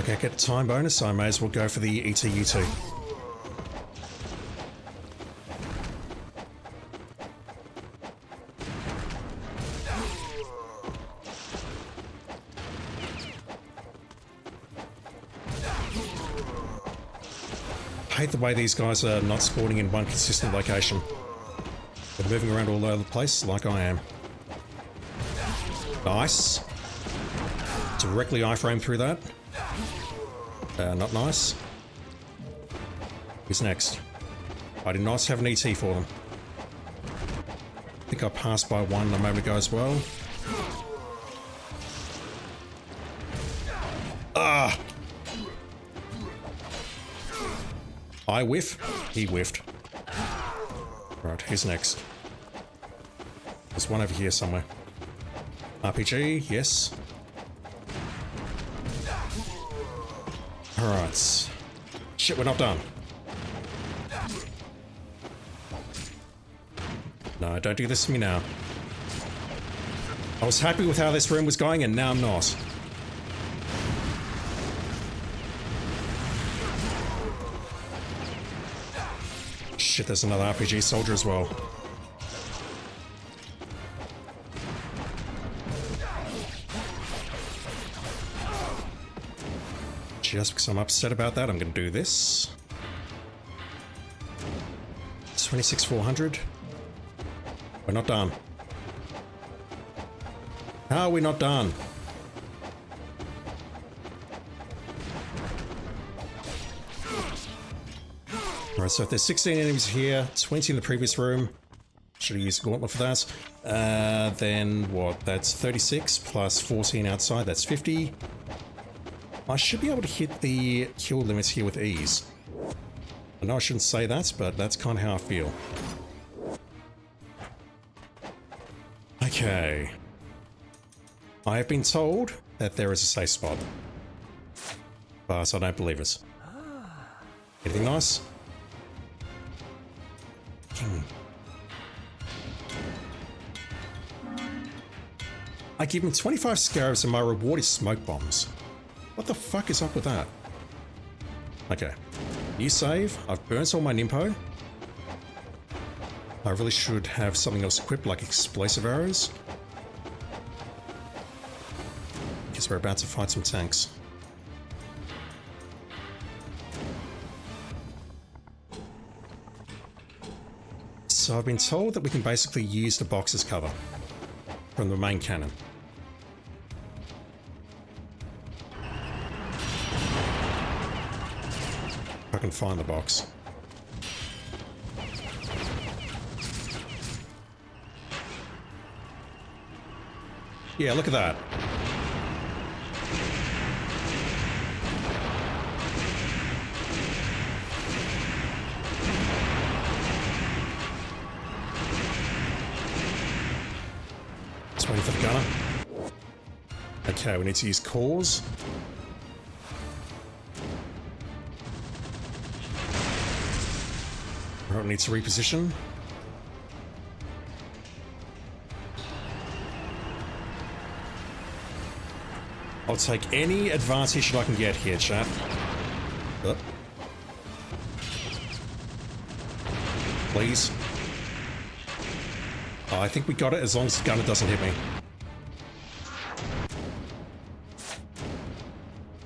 Okay, I get a time bonus, so I may as well go for the ETU2. I hate the way these guys are not spawning in one consistent location. They're moving around all over the place like I am. Nice. Directly iframe through that. Not nice. Who's next? I did not have an ET for them. I think I passed by one a moment ago as well. Ah! I whiff, he whiffed. Right, who's next? There's one over here somewhere. RPG, yes. Alright. Shit, we're not done. No, don't do this to me now. I was happy with how this room was going and now I'm not. Shit, there's another RPG soldier as well. Just because I'm upset about that, I'm going to do this. 26,400. We're not done. How are we not done? Alright, so if there's 16 enemies here, 20 in the previous room, should have used a gauntlet for that. Then what? That's 36 plus 14 outside, that's 50. I should be able to hit the kill limits here with ease. I know I shouldn't say that, but that's kind of how I feel. Okay. I have been told that there is a safe spot, but I don't believe it. Anything nice? I give him 25 scarabs and my reward is smoke bombs. What the fuck is up with that? Okay. New save. I've burnt all my Nimpo. I really should have something else equipped like explosive arrows. Guess we're about to fight some tanks. So I've been told that we can basically use the box as cover from the main cannon. I can find the box. Yeah, look at that. Just waiting for the gunner. Okay, we need to use cores. Right, we need to reposition. I'll take any advantage that I can get here, chat. Oh. Please. Oh, I think we got it as long as the gunner doesn't hit me.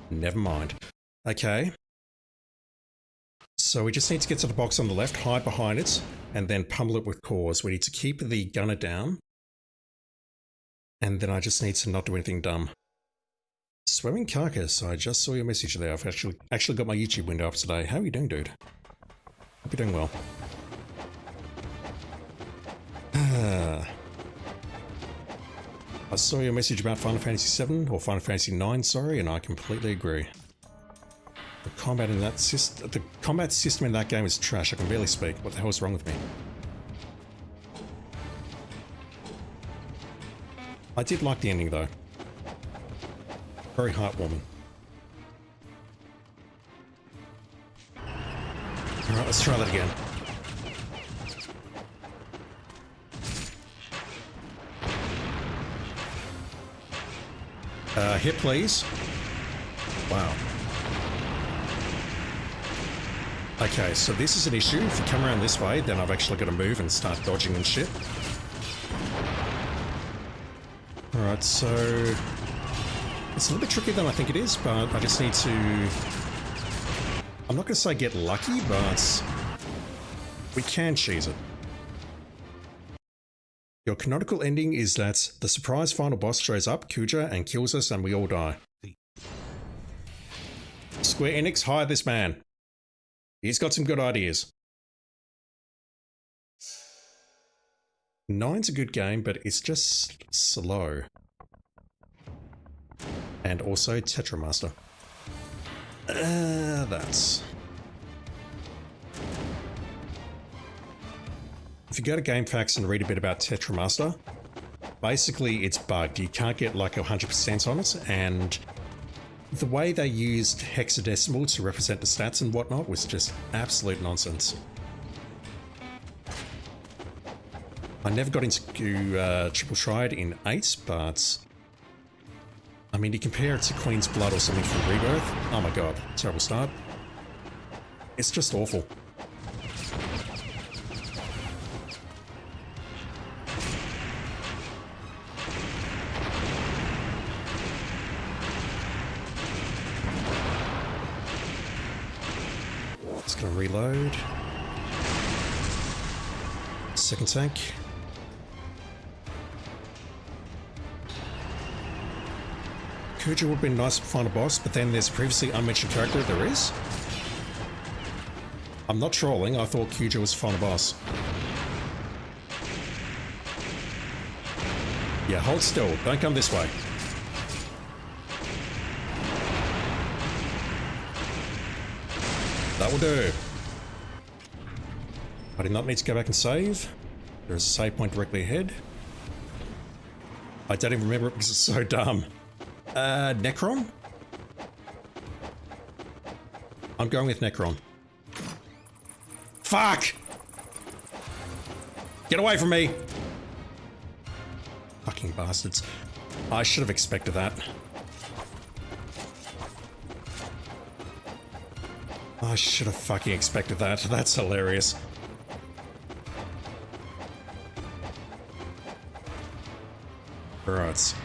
Never mind. Okay. So we just need to get to the box on the left, hide behind it, and then pummel it with cores. We need to keep the gunner down. And then I just need to not do anything dumb. Swimming Carcass, I just saw your message there. I've actually got my YouTube window up today. How are you doing, dude? Hope you're doing well. I saw your message about Final Fantasy VII, or Final Fantasy IX, sorry, and I completely agree. The combat system in that game is trash. I can barely speak. What the hell is wrong with me? I did like the ending though. Very heartwarming. Alright, let's try that again. Hit please. Wow. Okay, so this is an issue. If you come around this way, then I've actually got to move and start dodging and shit. Alright, so it's a little bit trickier than I think it is, but I just need to... I'm not going to say get lucky, but we can cheese it. Your canonical ending is that the surprise final boss shows up, Kuja, and kills us and we all die. Square Enix, hire this man. He's got some good ideas. Nine's a good game, but it's just slow. And also Tetramaster. That's... If you go to GameFAQs and read a bit about Tetramaster, basically it's bugged. You can't get like 100% on it, and the way they used hexadecimal to represent the stats and whatnot was just absolute nonsense. I never got into Triple Triad in 8, but I mean, you compare it to Queen's Blood or something from Rebirth, oh my god, terrible start. It's just awful. Just gonna reload. Second tank. Kuja would have been nice to find a boss, but then there's a previously unmentioned character. There is? I'm not trolling, I thought Kuja was the final boss. Yeah, hold still. Don't come this way. That will do. I did not need to go back and save. There's a save point directly ahead. I don't even remember it because it's so dumb. Necron? I'm going with Necron. Fuck! Get away from me! Fucking bastards. I should have expected that. I should have fucking expected that. That's hilarious. Right.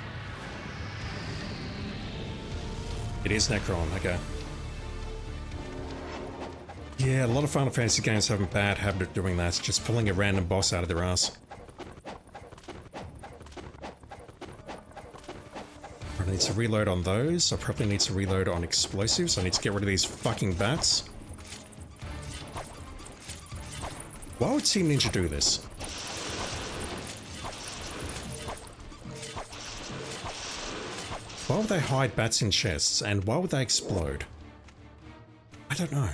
It is Necron, okay. Yeah, a lot of Final Fantasy games have a bad habit of doing that, just pulling a random boss out of their ass. I need to reload on those. I probably need to reload on explosives. I need to get rid of these fucking bats. Why would Team Ninja do this? Why would they hide bats in chests, and why would they explode? I don't know.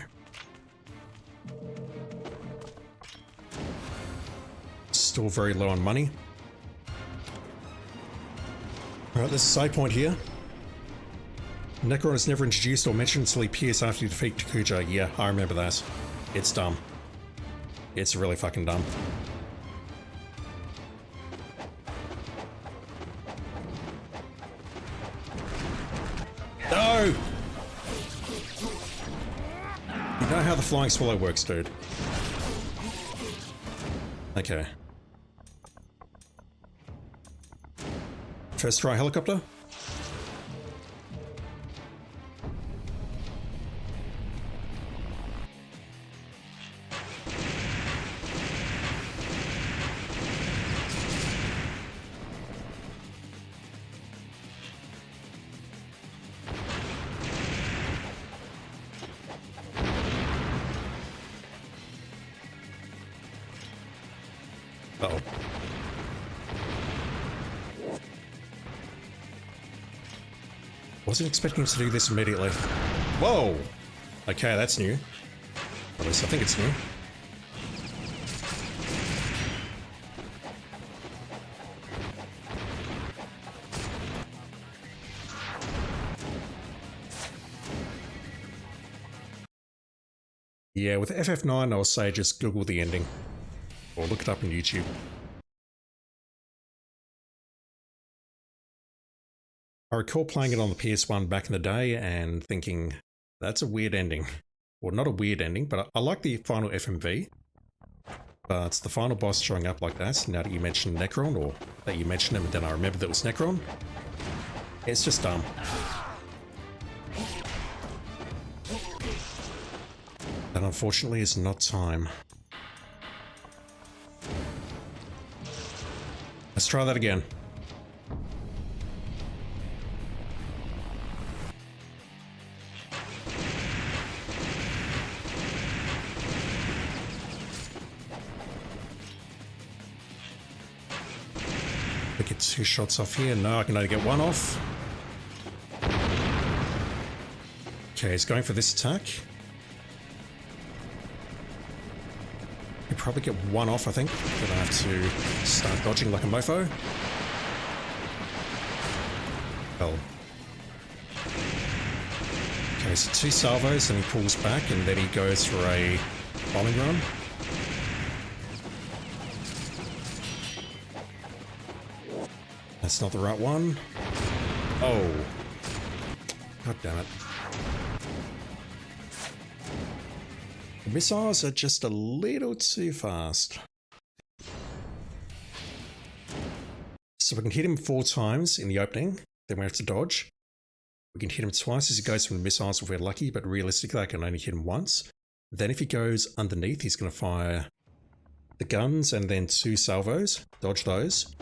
Still very low on money. Alright, there's a side point here. Necron is never introduced or mentioned until he appears after you defeat Takuja. Yeah, I remember that. It's dumb. It's really fucking dumb. know how the flying swallow works, dude. Okay. First try helicopter. Uh-oh. Wasn't expecting him to do this immediately. Whoa! Okay, that's new. At least I think it's new. Yeah, with FF9, I'll say just Google the ending. Or look it up on YouTube. I recall playing it on the PS1 back in the day and thinking, that's a weird ending. Well, not a weird ending, but I like the final FMV. But the final boss showing up like that, now that you mentioned Necron, or that you mentioned him and then I remember that it was Necron, it's just dumb. That unfortunately is not time. Let's try that again. We get 2 shots off here. No, I can only get 1 off. Okay, he's going for this attack. You probably get 1 off, I think. Then I have to start dodging like a mofo. Well. Okay, so 2 salvos, then he pulls back, and then he goes for a bombing run. That's not the right one. Oh. God damn it. The missiles are just a little too fast. So we can hit him 4 times in the opening, then we have to dodge. We can hit him twice as he goes from the missiles if we're lucky, but realistically I can only hit him once. Then if he goes underneath, he's going to fire the guns and then 2 salvos. Dodge those.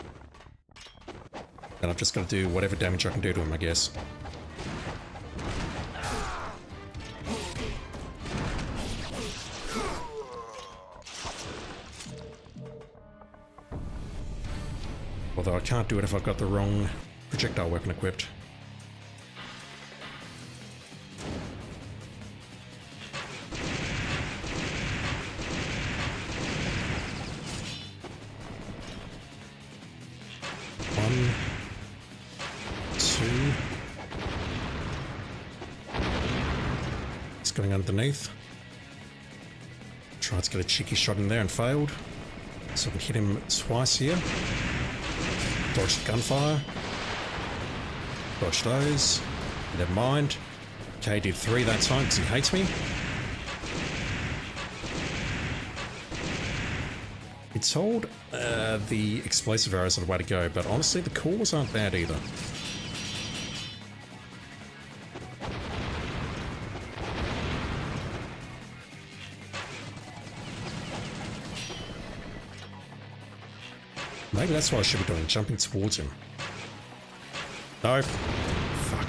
And I've just got to do whatever damage I can do to him, I guess. Although I can't do it if I've got the wrong projectile weapon equipped. One, 2. It's going underneath. Tried to get a cheeky shot in there and failed. So we can hit him twice here. Dodge the gunfire. Dodge those. Never mind. Okay, did 3 that time because he hates me. It's told the explosive arrows are the way to go, but honestly the cores aren't bad either. Maybe that's what I should be doing, jumping towards him. No. Fuck.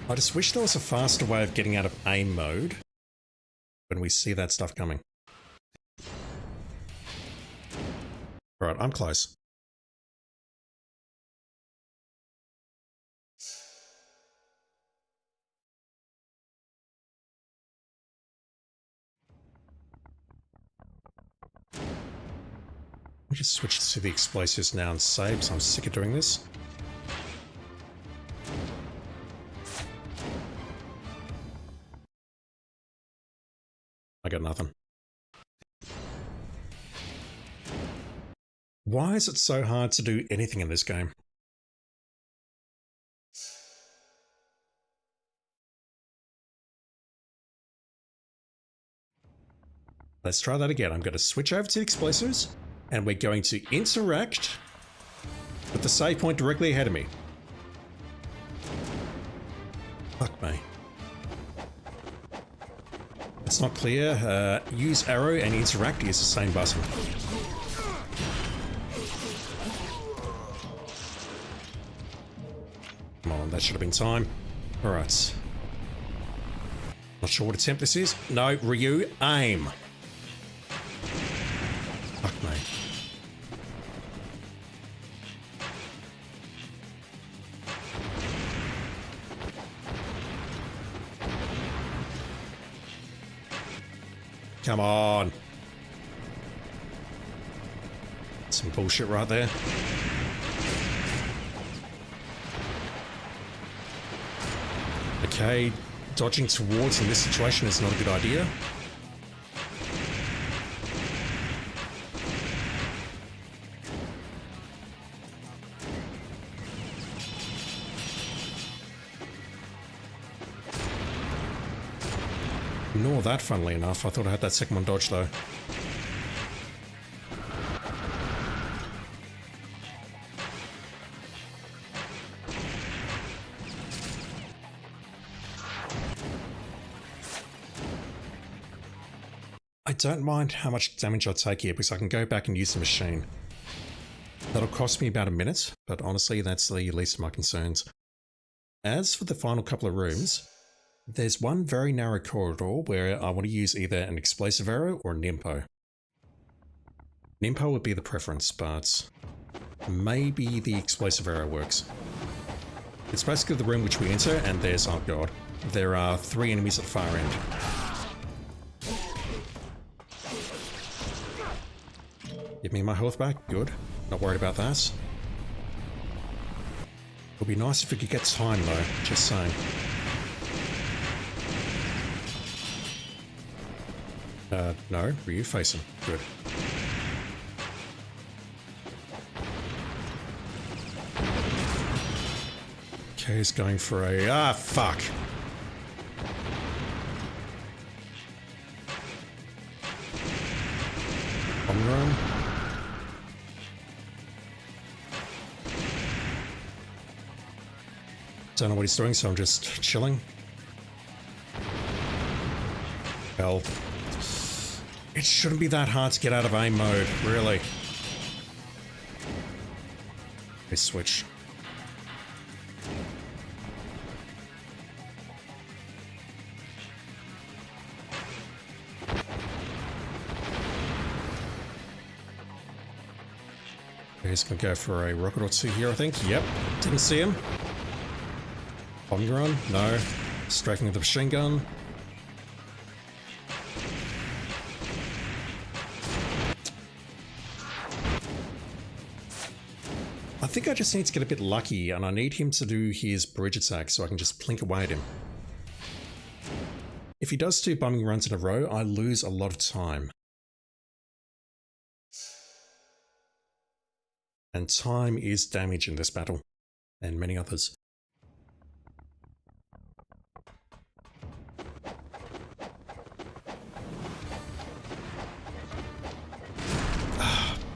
I just wish there was a faster way of getting out of aim mode when we see that stuff coming. Right, I'm close. Let me just switch to the explosives now and save, because I'm sick of doing this. I got nothing. Why is it so hard to do anything in this game? Let's try that again. I'm going to switch over to the explosives, and we're going to interact with the save point directly ahead of me. Fuck me. It's not clear. Use arrow and interact is the same button. Come on, that should have been time. Alright. Not sure what attempt this is. No, Ryu, aim. Fuck me. Come on. Some bullshit right there. Okay, dodging towards in this situation is not a good idea. Nor that, funnily enough. I thought I had that second one dodged though. I don't mind how much damage I take here because I can go back and use the machine. That'll cost me about a minute, but honestly that's the least of my concerns. As for the final couple of rooms, there's one very narrow corridor where I want to use either an explosive arrow or a Nimpo. Nimpo would be the preference, but maybe the explosive arrow works. It's basically the room which we enter, and there's, oh god, there are 3 enemies at the far end. Give me my health back, good. Not worried about that. It would be nice if we could get time though, just saying. No, Ryu facing. Good. Okay, he's going for a... Ah, fuck! Bomb drone. Don't know what he's doing, so I'm just chilling. Hell. It shouldn't be that hard to get out of aim mode, really. Okay, switch. Okay, he's gonna go for a rocket or two here, I think. Yep, didn't see him. Bomb run? No. Striking with the machine gun. I think I just need to get a bit lucky, and I need him to do his bridge attack so I can just plink away at him. If he does 2 bombing runs in a row, I lose a lot of time. And time is damage in this battle, and many others.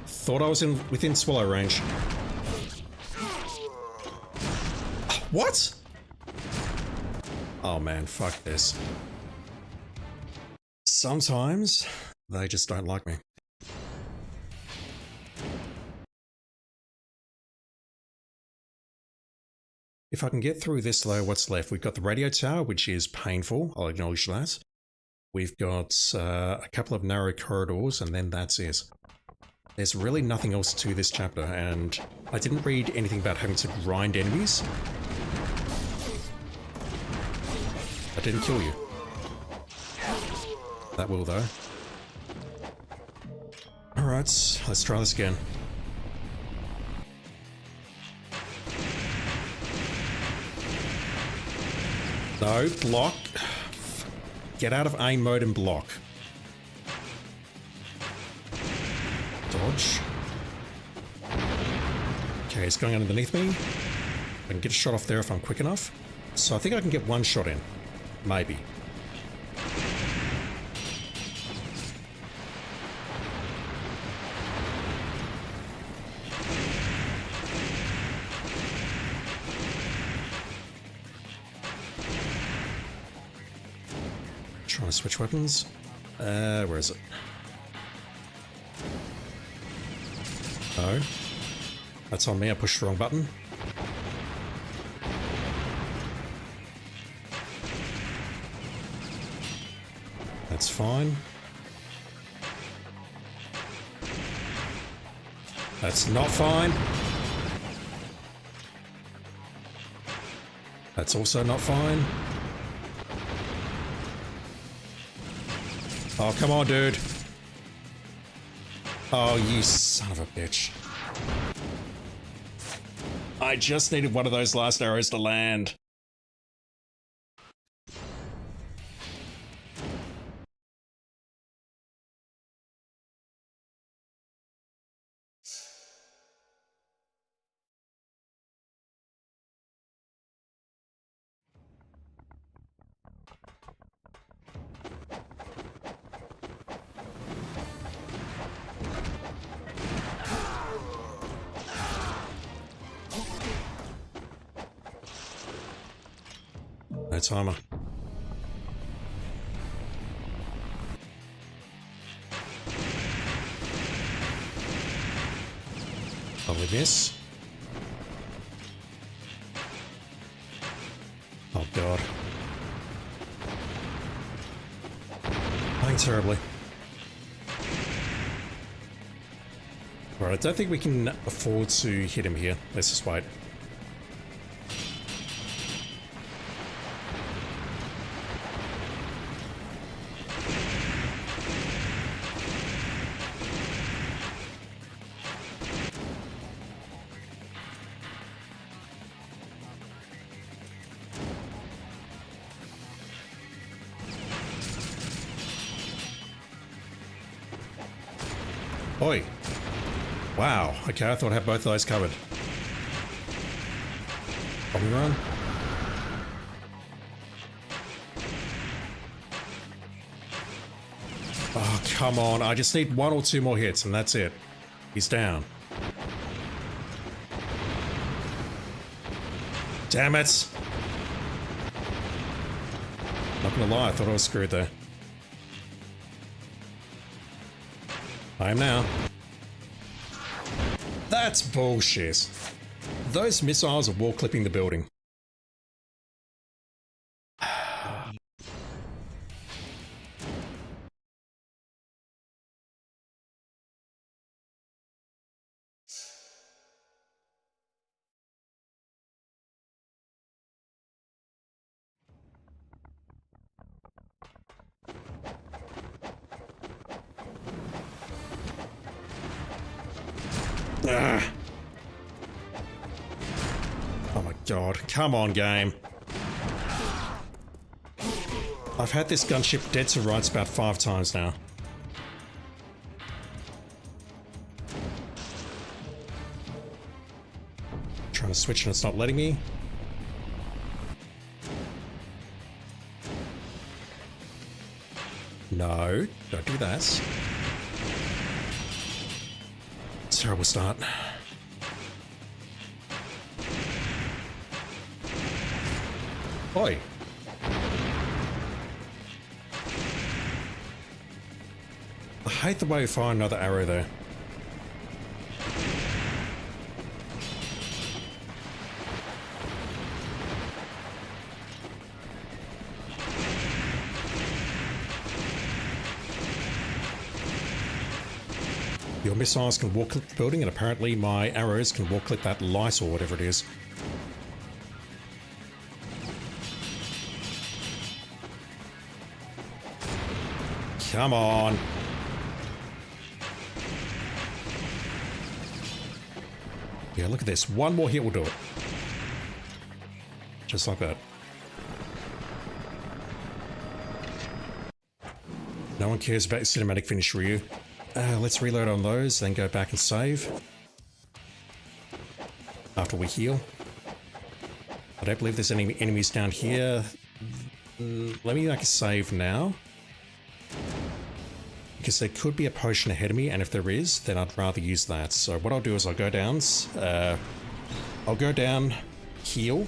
Thought I was within swallow range. What? Oh man, fuck this. Sometimes they just don't like me. If I can get through this though, what's left? We've got the radio tower, which is painful, I'll acknowledge that. We've got a couple of narrow corridors, and then that's it. There's really nothing else to this chapter, and I didn't read anything about having to grind enemies. That didn't kill you. That will though. Alright, let's try this again. No, block. Get out of aim mode and block. Dodge. Okay, it's going underneath me. I can get a shot off there if I'm quick enough. So I think I can get one shot in. Maybe. Trying to switch weapons. Where is it? No. That's on me, I pushed the wrong button. That's fine. That's not fine. That's also not fine. Oh, come on, dude. Oh, you son of a bitch. I just needed one of those last arrows to land. No timer. Probably miss. Oh god. Playing terribly. Alright, I don't think we can afford to hit him here. Let's just wait. Oi. Wow. Okay, I thought I had both of those covered. Bobby run. Oh, come on. I just need one or two more hits and that's it. He's down. Damn it. Not gonna lie, I thought I was screwed there. I am now. That's bullshit. Those missiles are wall clipping the building. Ah. Oh my god, come on game. I've had this gunship dead to rights about 5 times now. Trying to switch and it's not letting me. No, don't do that. Terrible start. Oi. I hate the way we find another arrow there. Your missiles can wall clip the building, and apparently my arrows can wall clip that light or whatever it is. Come on. Yeah, look at this. One more hit will do it. Just like that. No one cares about your cinematic finish, Ryu. Let's reload on those, then go back and save. After we heal. I don't believe there's any enemies down here. Let me make a save now. Because there could be a potion ahead of me, and if there is, then I'd rather use that. So what I'll do is I'll go down, heal,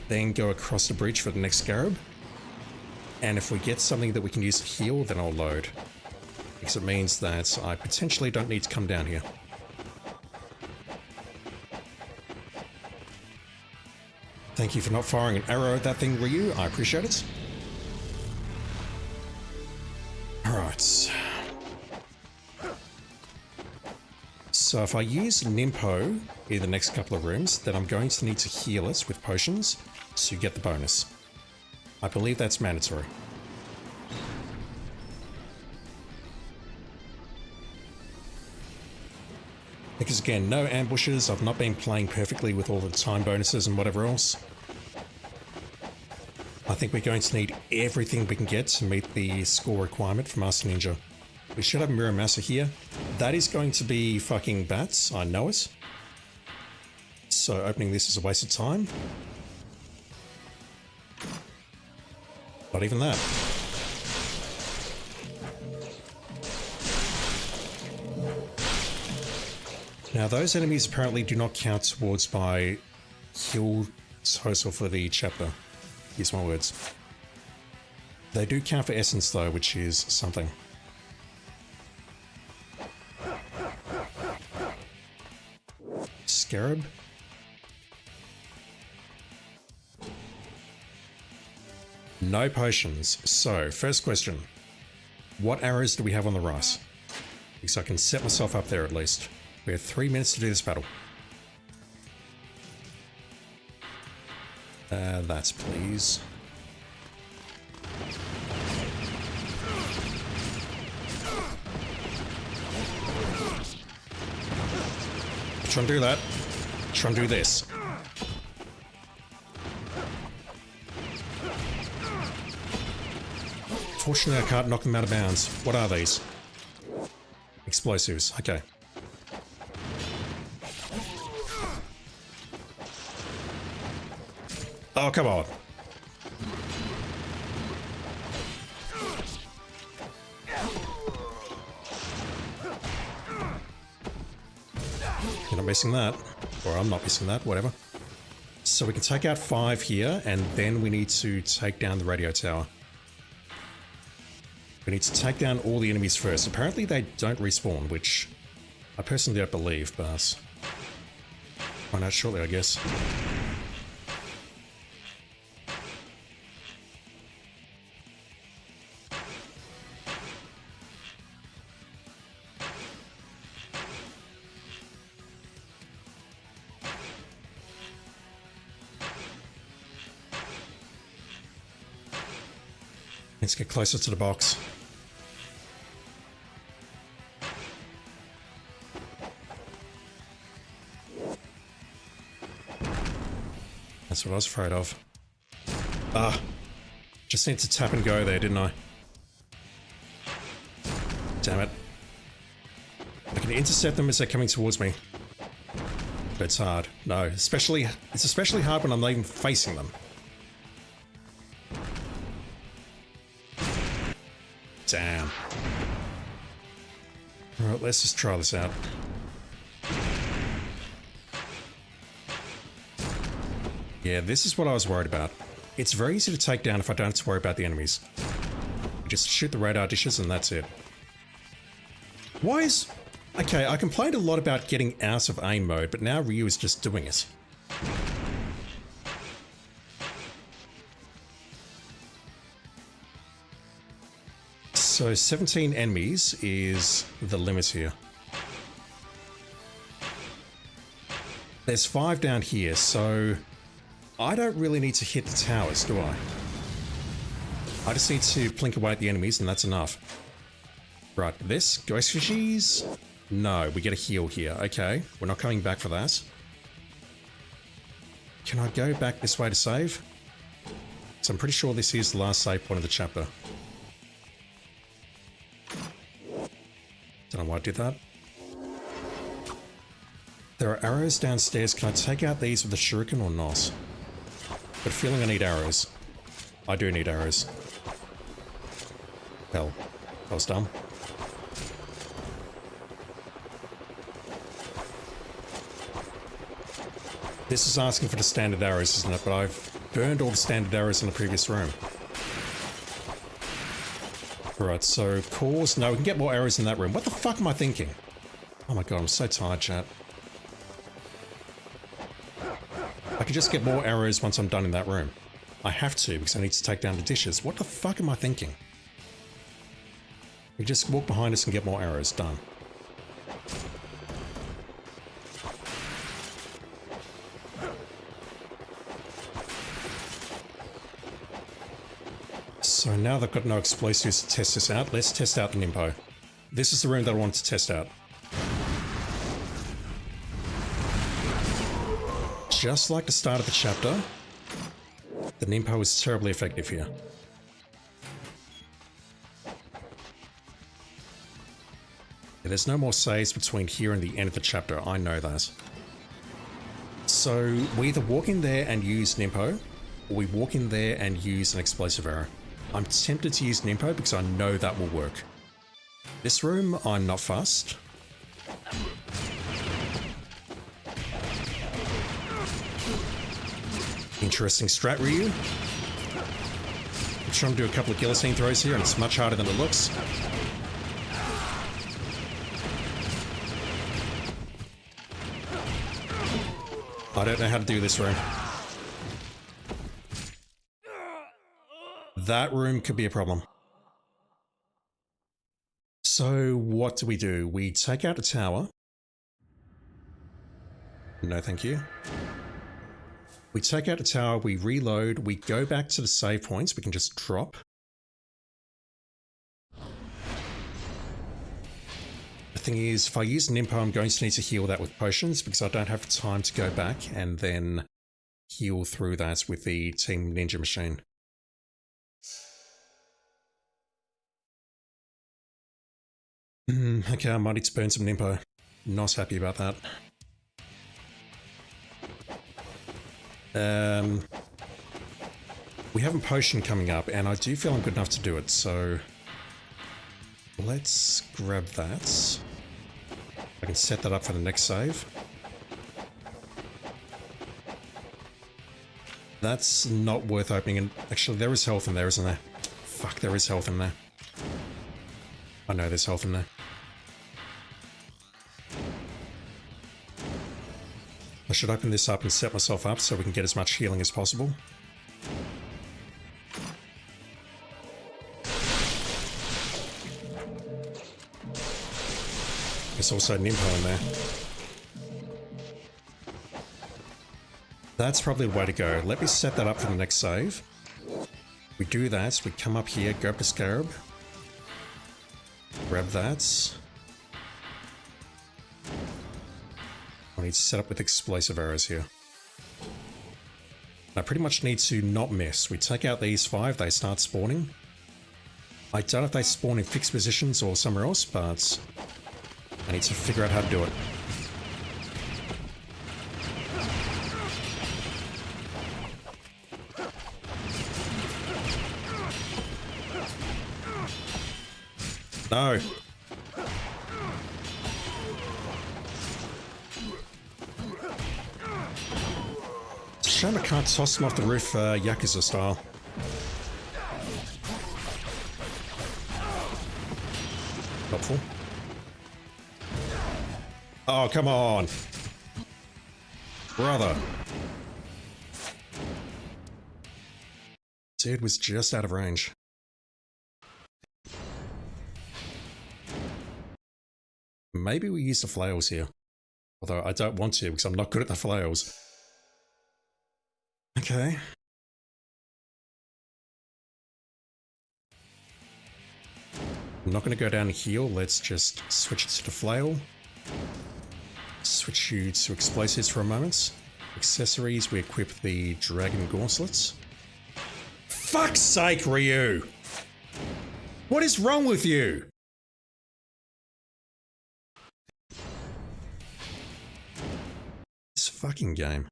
then go across the breach for the next scarab. And if we get something that we can use to heal, then I'll load. Because it means that I potentially don't need to come down here. Thank you for not firing an arrow at that thing, Ryu. I appreciate it. Alright. So if I use Nimpo in the next couple of rooms, then I'm going to need to heal us with potions to get the bonus. I believe that's mandatory. Because again, no ambushes, I've not been playing perfectly with all the time bonuses and whatever else. I think we're going to need everything we can get to meet the score requirement for Master Ninja. We should have Mirror Massa here. That is going to be fucking bats, I know it. So opening this is a waste of time. Not even that. Now those enemies apparently do not count towards my kill total for the chapter. Use my words. They do count for essence though, which is something. Scarab. No potions. So, first question. What arrows do we have on the right? Because I can set myself up there at least. We have 3 minutes to do this battle. That's please. Try and do that. Try and do this. Fortunately, I can't knock them out of bounds. What are these? Explosives. Okay. Oh, come on. You're not missing that. Or I'm not missing that, whatever. So we can take out 5 here, and then we need to take down the radio tower. We need to take down all the enemies first. Apparently they don't respawn, which I personally don't believe, but find out shortly, I guess. Let's get closer to the box. That's what I was afraid of. Ah, just need to tap and go there, didn't I? Damn it. I can intercept them as they're coming towards me. But it's hard. No, it's especially hard when I'm not even facing them. Damn. Alright, let's just try this out. Yeah, this is what I was worried about. It's very easy to take down if I don't have to worry about the enemies. Just shoot the radar dishes and that's it. Why is... Okay, I complained a lot about getting out of aim mode, but now Ryu is just doing it. So 17 enemies is the limit here. There's 5 down here, so I don't really need to hit the towers, do I? I just need to plink away at the enemies and that's enough. Right, this, ghost fishies? No, we get a heal here. Okay, we're not coming back for that. Can I go back this way to save? So I'm pretty sure this is the last save point of the chapter. Don't know why I did that. There are arrows downstairs. Can I take out these with the shuriken or not? But feeling I need arrows. I do need arrows. Hell, that was dumb. This is asking for the standard arrows, isn't it? But I've burned all the standard arrows in the previous room. Alright, so cores. No, we can get more arrows in that room. What the fuck am I thinking? Oh my god, I'm so tired, chat. I can just get more arrows once I'm done in that room. I have to, because I need to take down the dishes. What the fuck am I thinking? We just walk behind us and get more arrows. Done. So now they've got no explosives to test this out. Let's test out the Nimpo. This is the room that I wanted to test out. Just like the start of the chapter, the Nimpo is terribly effective here. There's no more saves between here and the end of the chapter, I know that. So we either walk in there and use Nimpo, or we walk in there and use an explosive arrow. I'm tempted to use Nimpo because I know that will work. This room, I'm not fussed. Interesting strat, Ryu. I'm trying to do a couple of guillotine throws here and it's much harder than it looks. I don't know how to do this room. That room could be a problem. So what do? We take out the tower. No, thank you. We take out the tower, we reload, we go back to the save points, we can just drop. The thing is, if I use Nimpo, I'm going to need to heal that with potions because I don't have time to go back and then heal through that with the Team Ninja machine. Okay, I might need to burn some Nimpo. Not happy about that. We have a potion coming up, and I do feel I'm good enough to do it, so let's grab that. I can set that up for the next save. That's not worth opening, and actually there is health in there, isn't there? Fuck, there is health in there. I know there's health in there. I should open this up and set myself up so we can get as much healing as possible. There's also Nimpo in there. That's probably the way to go. Let me set that up for the next save. We do that, we come up here, grab the scarab. Grab that. I need to set up with explosive arrows here. I pretty much need to not miss. We take out these 5, they start spawning. I don't know if they spawn in fixed positions or somewhere else, but I need to figure out how to do it. No. It's a shame I can't toss them off the roof Yakuza style. Helpful. Oh, come on. Brother. Dude was just out of range. Maybe we use the flails here. Although I don't want to because I'm not good at the flails. Okay. I'm not going to go down and heal. Let's just switch it to the flail. Switch you to explosives for a moment. Accessories, we equip the dragon gauntlets. Fuck's sake, Ryu! What is wrong with you? This fucking game.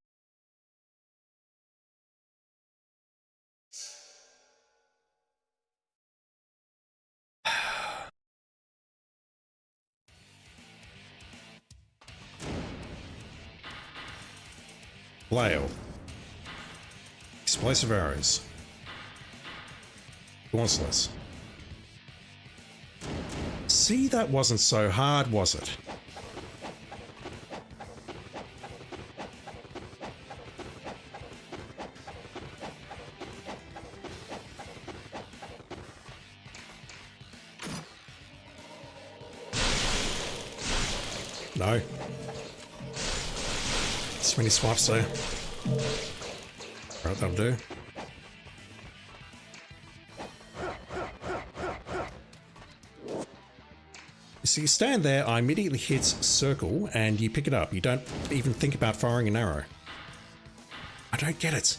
Flail. Explosive arrows. Gauntlets. See, that wasn't so hard, was it? No. Too many swipes there. Right, that'll do. So you stand there, I immediately hit circle, and you pick it up. You don't even think about firing an arrow. I don't get it.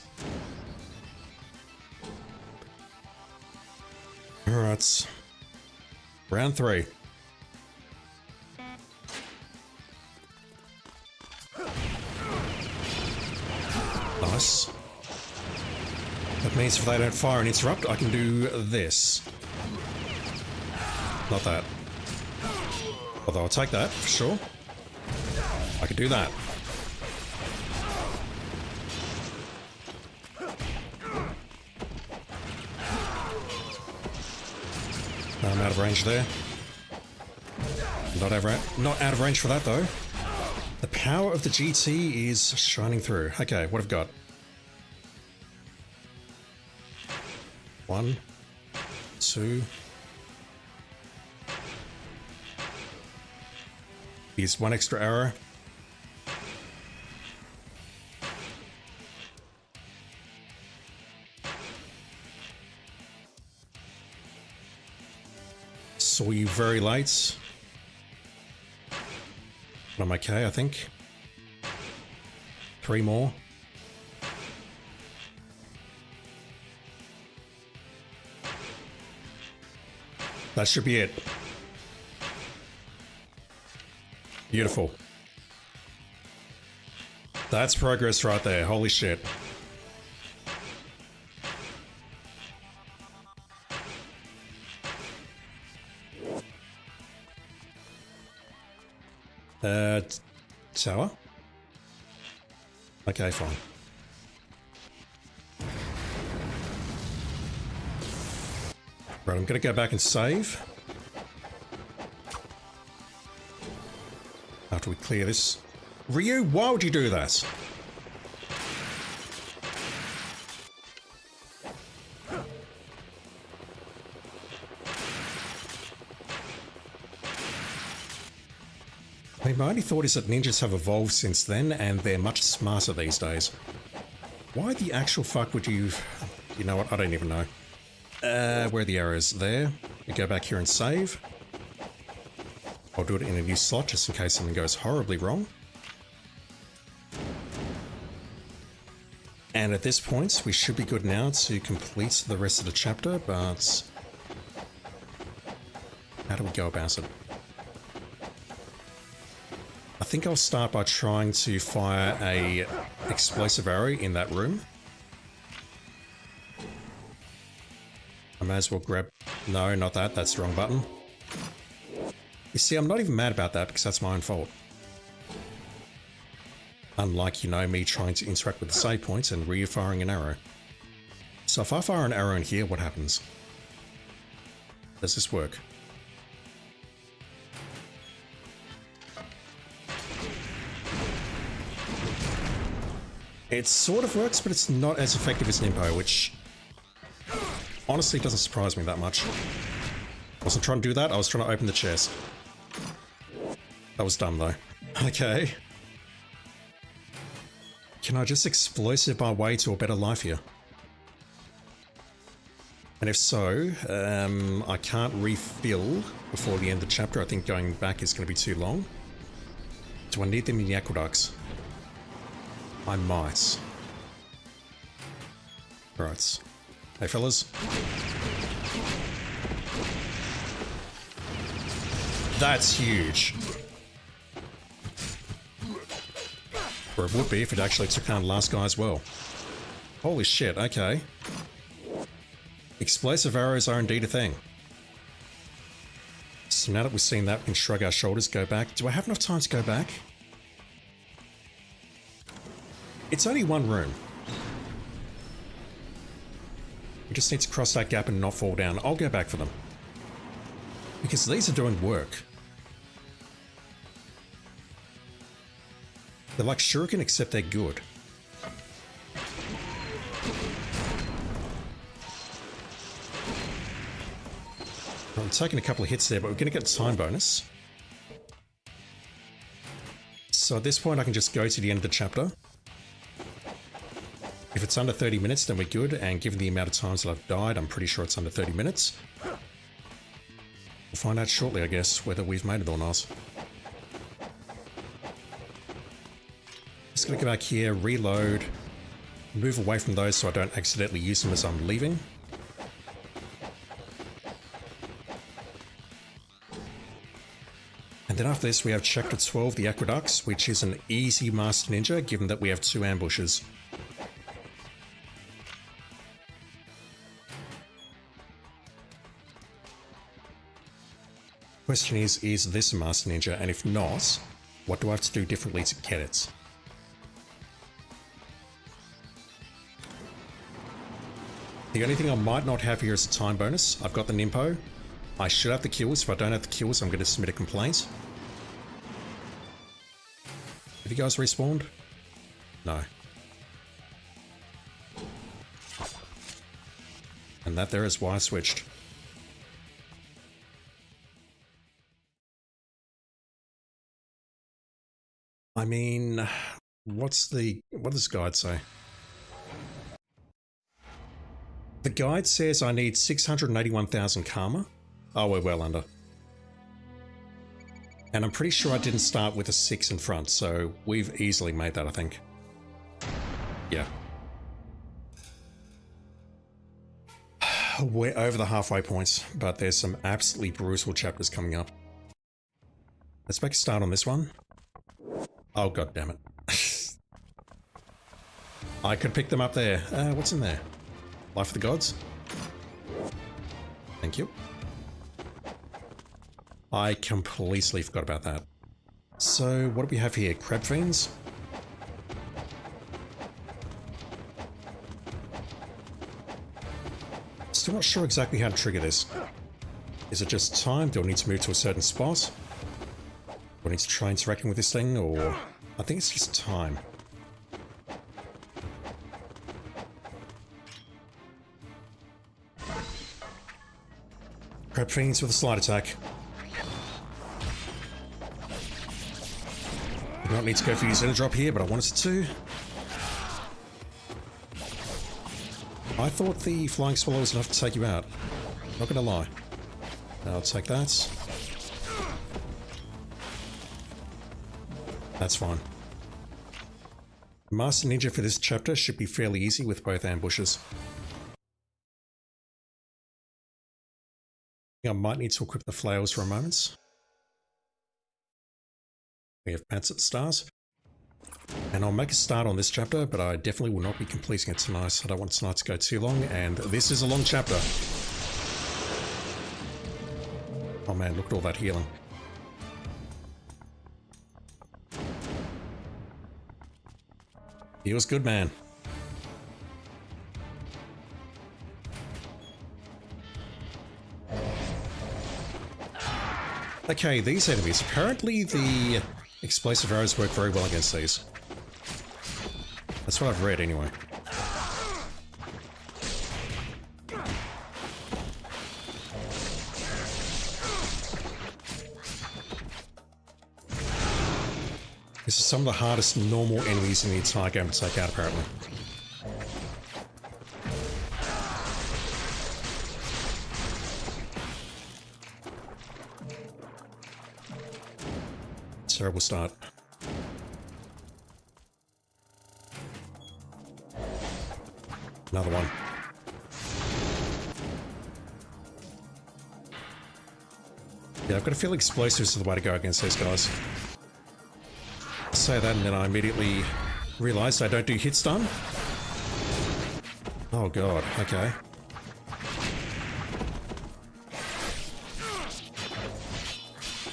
Alright. Round 3. Nice. That means if they don't fire and interrupt, I can do this. Not that. Although I'll take that, for sure. I could do that. I'm out of range there. Not out of range for that, though. The power of the GT is shining through. Okay, what have I got? 1, 2... Use 1 extra arrow. Saw you very late. But I'm okay, I think. 3 more. That should be it. Beautiful. That's progress right there. Holy shit. Tower? Okay, fine. Right, I'm gonna go back and save. After we clear this. Ryu, why would you do that? I mean, my only thought is that ninjas have evolved since then, and they're much smarter these days. Why the actual fuck would you... You know what, I don't even know. Where are the arrows? There. We go back here and save. I'll do it in a new slot just in case something goes horribly wrong. And at this point, we should be good now to complete the rest of the chapter, but... How do we go about it? I think I'll start by trying to fire a explosive arrow in that room. I may as well grab... No, not that. That's the wrong button. You see, I'm not even mad about that because that's my own fault. Unlike, you know, me trying to interact with the save points and re-firing an arrow. So if I fire an arrow in here, what happens? Does this work? It sort of works, but it's not as effective as Nimpo, which honestly doesn't surprise me that much. I wasn't trying to do that, I was trying to open the chest. That was dumb though. Okay. Can I just explosive my way to a better life here? And if so, I can't refill before the end of the chapter. I think going back is going to be too long. Do I need them in the aqueducts? I might. Right. Hey fellas. That's huge. Or it would be if it actually took down the last guy as well. Holy shit, okay. Explosive arrows are indeed a thing. So now that we've seen that, we can shrug our shoulders, go back. Do I have enough time to go back? It's only one room. We just need to cross that gap and not fall down. I'll go back for them. Because these are doing work. They're like shuriken, except they're good. I'm taking a couple of hits there, but we're going to get a time bonus. So at this point, I can just go to the end of the chapter. If it's under 30 minutes, then we're good, and given the amount of times that I've died, I'm pretty sure it's under 30 minutes. We'll find out shortly, I guess, whether we've made it or not. Just going to go back here, reload, move away from those so I don't accidentally use them as I'm leaving. And then after this we have Chapter 12, the Aqueducts, which is an easy Master Ninja given that we have 2 ambushes. Question is this a Master Ninja? And if not, what do I have to do differently to get it? The only thing I might not have here is a time bonus. I've got the Nimpo. I should have the kills. If I don't have the kills, I'm going to submit a complaint. Have you guys respawned? No. And that there is why I switched. I mean, what does the guide say? The guide says I need 681,000 karma. Oh, we're well under. And I'm pretty sure I didn't start with a 6 in front, so we've easily made that, I think. Yeah. We're over the halfway point, but there's some absolutely brutal chapters coming up. Let's make a start on this one. Oh, god damn it. I could pick them up there. What's in there? Life of the Gods? Thank you. I completely forgot about that. So, what do we have here? Crab Fiends? Still not sure exactly how to trigger this. Is it just time? Do I need to move to a certain spot? Do I need to try interacting with this thing, or... I think it's just time. Crab Fiends with a slide attack. Do not need to go for use drop here, but I wanted to. I thought the flying swallow was enough to take you out. Not gonna lie. I'll take that. That's fine. Master Ninja for this chapter should be fairly easy with both ambushes. I might need to equip the flails for a moment. We have pants at the start. And I'll make a start on this chapter, but I definitely will not be completing it tonight. I don't want tonight to go too long, and this is a long chapter. Oh man, look at all that healing. Feels good, man. Okay, these enemies. Apparently the explosive arrows work very well against these. That's what I've read anyway. This is some of the hardest normal enemies in the entire game to take out, apparently. Terrible start. Another one. Yeah, I've got to feel explosives are the way to go against those guys. I say that and then I immediately realised I don't do hit stun. Oh god, okay.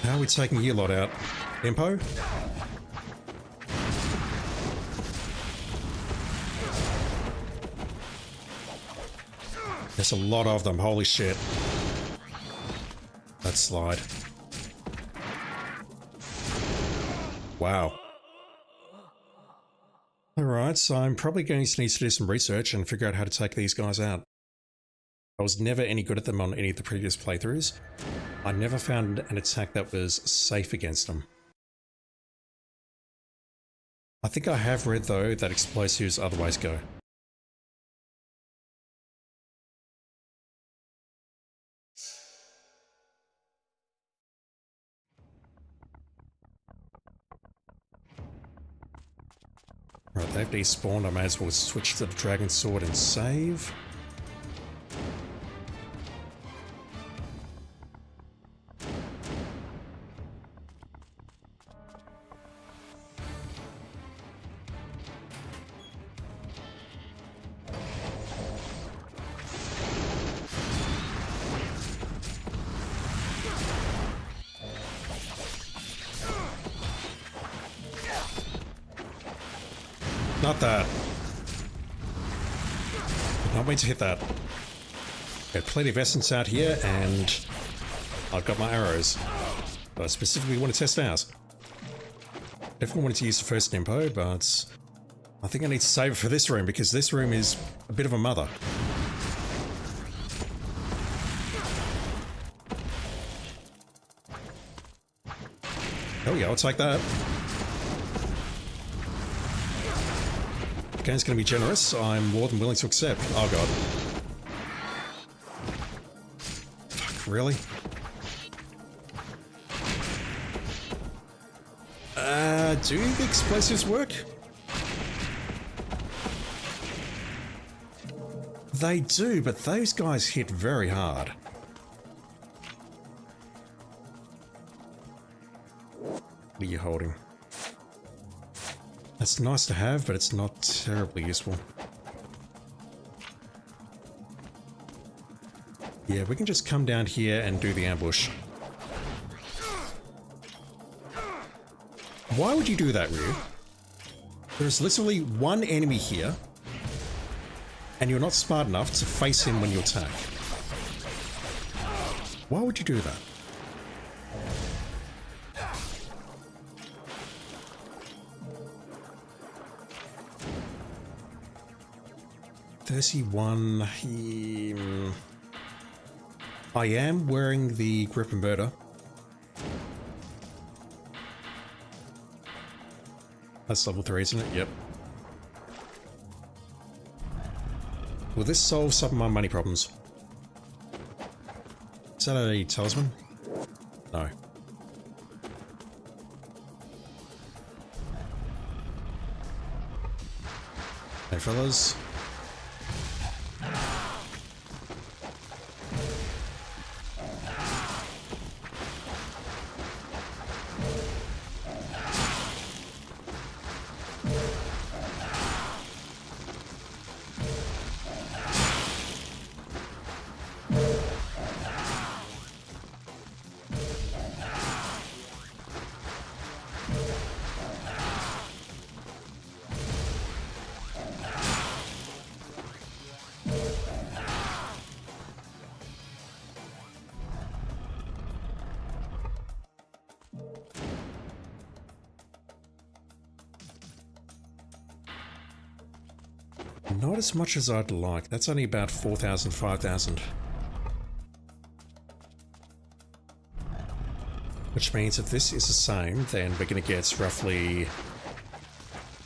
How are we taking you lot out? Impo? There's a lot of them, holy shit. that slide. Wow. Alright, so I'm probably going to need to do some research and figure out how to take these guys out. I was never any good at them on any of the previous playthroughs. I never found an attack that was safe against them. I think I have read, though, that explosives otherwise go. Right, they've despawned. I may as well switch to the Dragon Sword and save. Not that. Did not mean to hit that. Got plenty of essence out here, and I've got my arrows. But I specifically want to test ours. Definitely wanted to use the first Nimpo, but I think I need to save it for this room, because this room is a bit of a mother. Oh yeah, I'll take that. The game's going to be generous. I'm more than willing to accept. Oh god. Fuck, really? Do the explosives work? They do, but those guys hit very hard. What are you holding? That's nice to have, but it's not terribly useful. Yeah, we can just come down here and do the ambush. Why would you do that, Ryu? There's literally one enemy here, and you're not smart enough to face him when you attack. Why would you do that? I am wearing the Grip and Murder. That's level 3, isn't it? Yep. Will this solve some of my money problems? Is that a talisman? No. Hey fellas. Not as much as I'd like. That's only about 4,000, 5,000. Which means if this is the same, then we're going to get roughly...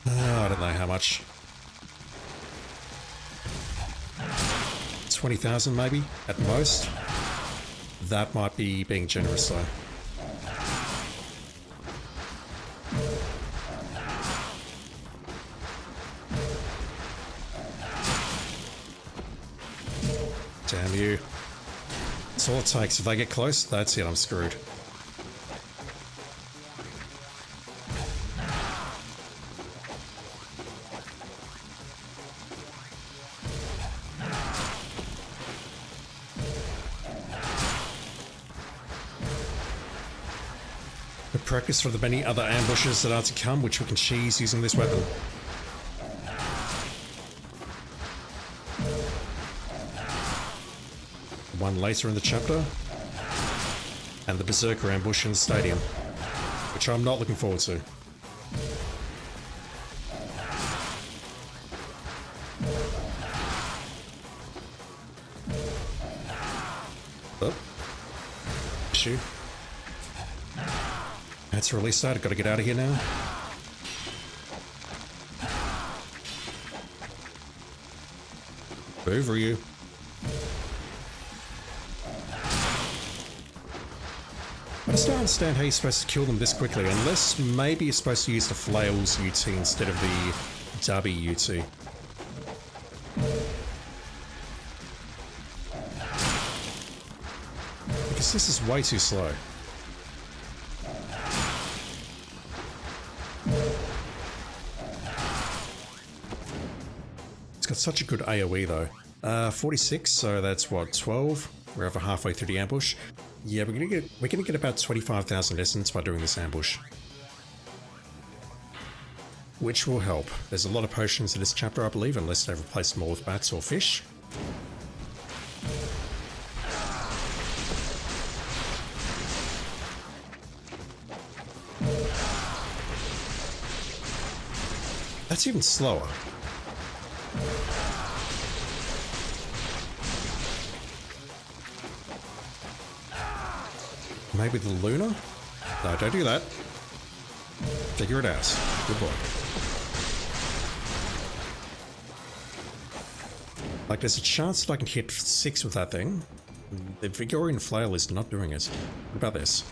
I don't know how much. 20,000 maybe, at most. That might be being generous though. Damn you. That's all it takes. If they get close, that's it, I'm screwed. The practice for the many other ambushes that are to come, which we can cheese using this weapon. One later in the chapter. and the Berserker ambush in the stadium, which I'm not looking forward to. Oh. Issue. That's released that. I've got to get out of here now. Over you. I just don't understand how you're supposed to kill them this quickly, unless maybe you're supposed to use the Flails UT instead of the Dubby UT. Because this is way too slow. It's got such a good AoE though. 46, so that's what, 12? We're over halfway through the ambush. Yeah, we're gonna get about 25,000 essence by doing this ambush, which will help. There's a lot of potions in this chapter, I believe, unless they've replaced them all with bats or fish. That's even slower. Maybe the Luna? No, don't do that. Figure it out. Good boy. Like, there's a chance that I can hit 6 with that thing. The Vigorian Flail is not doing it. What about this?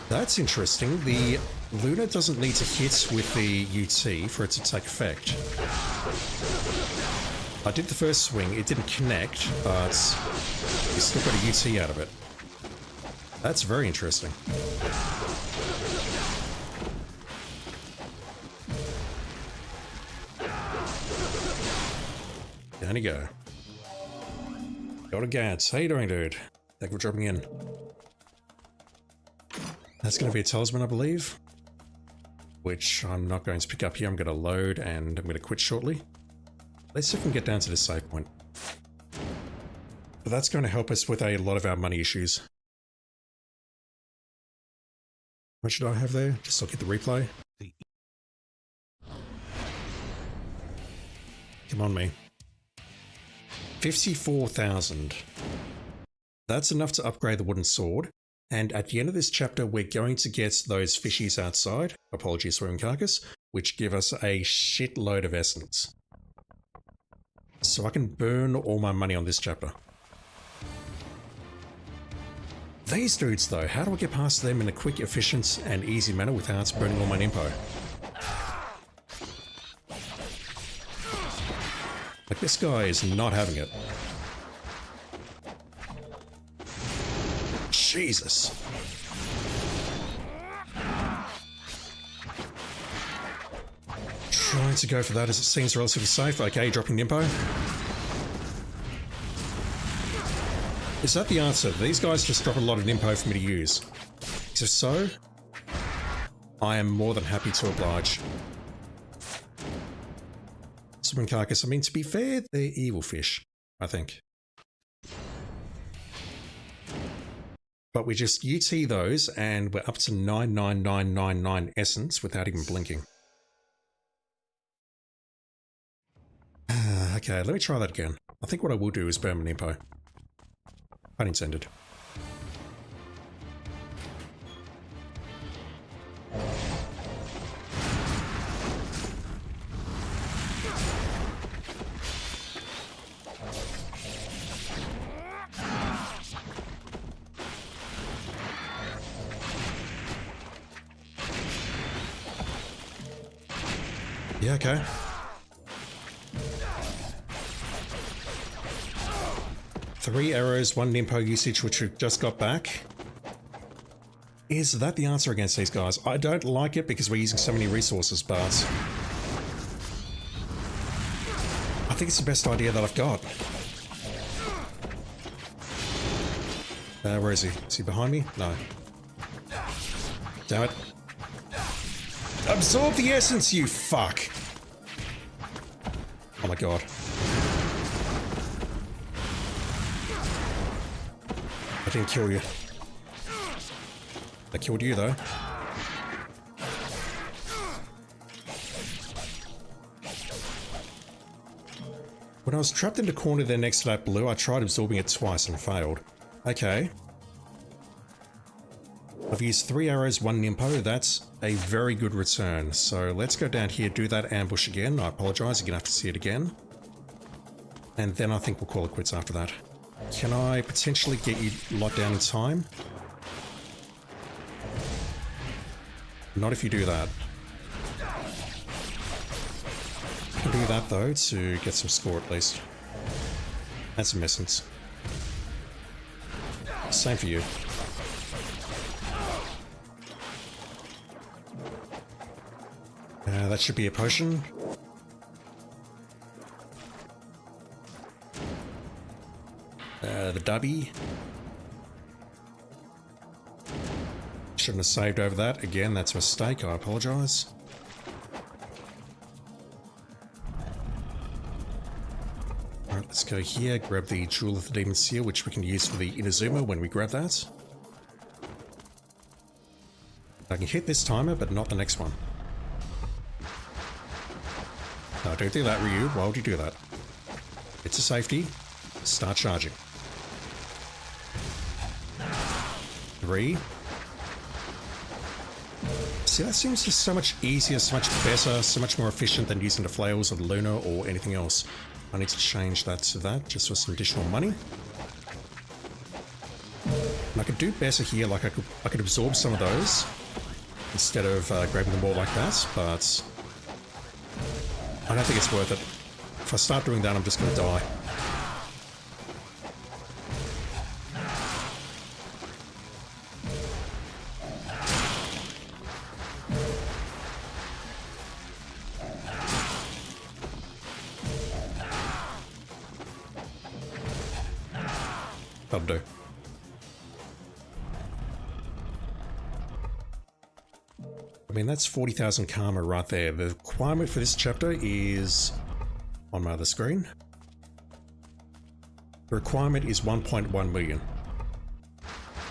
That's interesting. The Luna doesn't need to hit with the UT for it to take effect. I did the first swing, it didn't connect, but you still got a UT out of it. That's very interesting. Down you go. Go to Gads. How you doing, dude? Thank you for dropping in. That's going to be a talisman, I believe, which I'm not going to pick up here. I'm going to load and I'm going to quit shortly. Let's see if we can get down to this save point. But that's going to help us with a lot of our money issues. What should I have there? Just look at the replay. Come on, me. 54,000. That's enough to upgrade the wooden sword. And at the end of this chapter, we're going to get those fishies outside, apologies swimming carcass, which give us a shitload of essence. So I can burn all my money on this chapter. These dudes though, how do I get past them in a quick, efficient, and easy manner without burning all my nimpo? Like, this guy is not having it. Jesus. Trying to go for that as it seems relatively safe. Okay, dropping Nimpo. Is that the answer? These guys just drop a lot of Nimpo for me to use. If so, I am more than happy to oblige. Swimming carcass, I mean, to be fair, they're evil fish, I think. But we just UT those, and we're up to 99999 essence without even blinking. Okay, let me try that again. I think what I will do is burn my Nimpo. Pun intended. Yeah, okay. Three arrows, 1 Nimpo usage, which we've just got back. Is that the answer against these guys? I don't like it because we're using so many resources, but I think it's the best idea that I've got. Where is he? Is he behind me? No. Damn it. Absorb the essence, you fuck! my god. I didn't kill you. I killed you though. When I was trapped in the corner there next to that blue, I tried absorbing it twice and failed. Okay. I've used 3 arrows, 1 Nimpo. That's a very good return. So let's go down here, do that ambush again. I apologize, you're gonna have to see it again. And then I think we'll call it quits after that. Can I potentially get you locked down in time? Not if you do that. I can do that though to get some score at least. And some essence. Same for you. That should be a potion. The dubby. Shouldn't have saved over that. Again, that's a mistake. I apologize. Alright, let's go here. Grab the Jewel of the Demon Seal, which we can use for the Inazuma when we grab that. I can hit this timer, but not the next one. No, don't do that, Ryu. Why would you do that? It's a safety. Start charging. 3. See, that seems just so much easier, so much better, so much more efficient than using the flails or the Luna or anything else. I need to change that to that, just for some additional money. And I could do better here, like I could absorb some of those instead of grabbing them all like that, but I don't think it's worth it. If I start doing that, I'm just going to die. That'll do. I mean, that's 40,000 karma right there. The requirement for this chapter is on my other screen. The requirement is 1.1 million.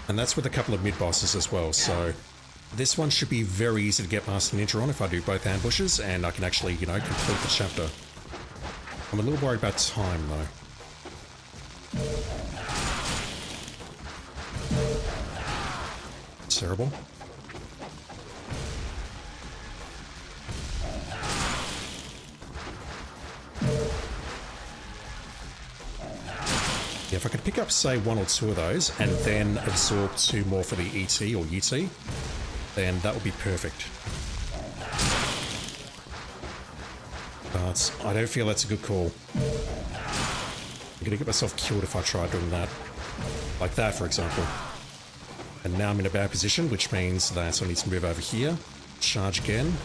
And that's with a couple of mid-bosses as well, so this one should be very easy to get past the ninja on if I do both ambushes, and I can actually, you know, complete the chapter. I'm a little worried about time, though. Terrible. Yeah, if I could pick up, say, 1 or 2 of those, and then absorb 2 more for the ET or UT, then that would be perfect. But I don't feel that's a good call. I'm gonna get myself killed if I try doing that. Like that, for example. And now I'm in a bad position, which means that I need to move over here, charge again.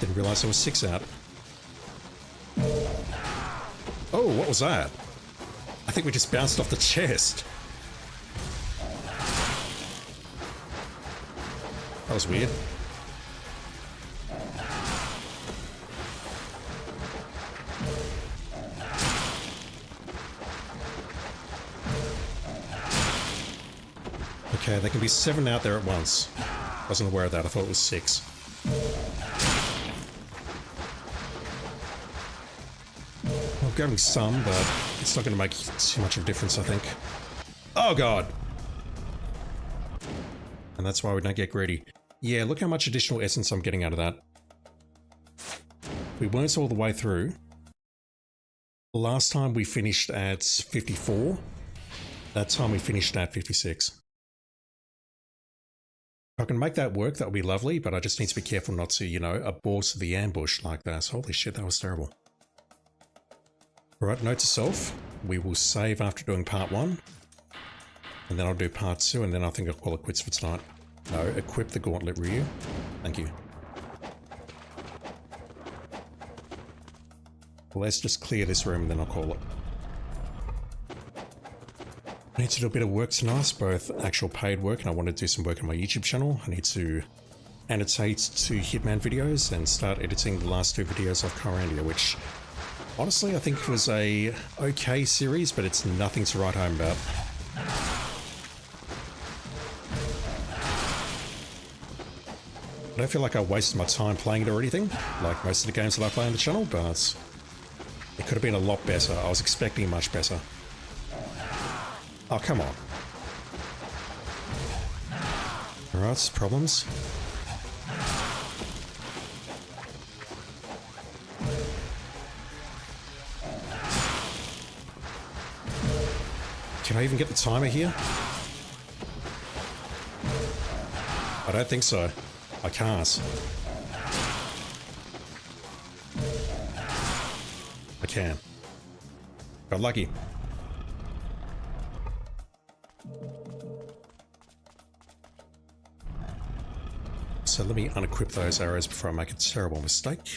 Didn't realize there was 6 out. Oh, what was that? I think we just bounced off the chest. That was weird. Okay, there can be 7 out there at once. Wasn't aware of that, I thought it was 6. I'm grabbing some, but it's not going to make too much of a difference, I think. Oh god! And that's why we don't get greedy. Yeah, look how much additional essence I'm getting out of that. We weren't all the way through. Last time we finished at 54. That time we finished at 56. If I can make that work, that would be lovely, but I just need to be careful not to, you know, abort the ambush like that. Holy shit, that was terrible. Alright, note to self. We will save after doing part 1. And then I'll do part 2, and then I think I'll call it quits for tonight. No, equip the gauntlet, Ryu. Thank you. Well, let's just clear this room, and then I'll call it. I need to do a bit of work tonight, both actual paid work, and I want to do some work on my YouTube channel. I need to annotate 2 Hitman videos and start editing the last 2 videos of Corandia, which honestly I think was a okay series, but it's nothing to write home about. I don't feel like I wasted my time playing it or anything, like most of the games that I play on the channel, but it could have been a lot better. I was expecting much better. Oh, come on. Alright, problems. Can I even get the timer here? I don't think so. I can't. I can. Got lucky. So let me unequip those arrows before I make a terrible mistake.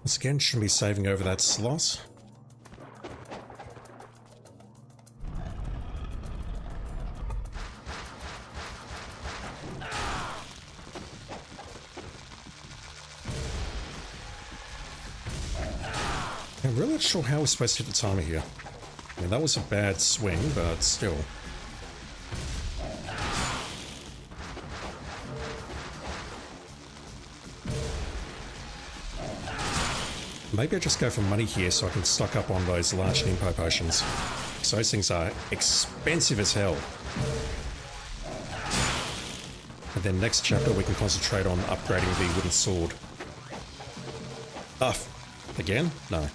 Once again, shouldn't be saving over that slot. I'm really not sure how we're supposed to hit the timer here. I mean, that was a bad swing, but still. Maybe I just go for money here so I can stock up on those large Nimpo potions. Because those things are expensive as hell. And then next chapter we can concentrate on upgrading the wooden sword. Again? No.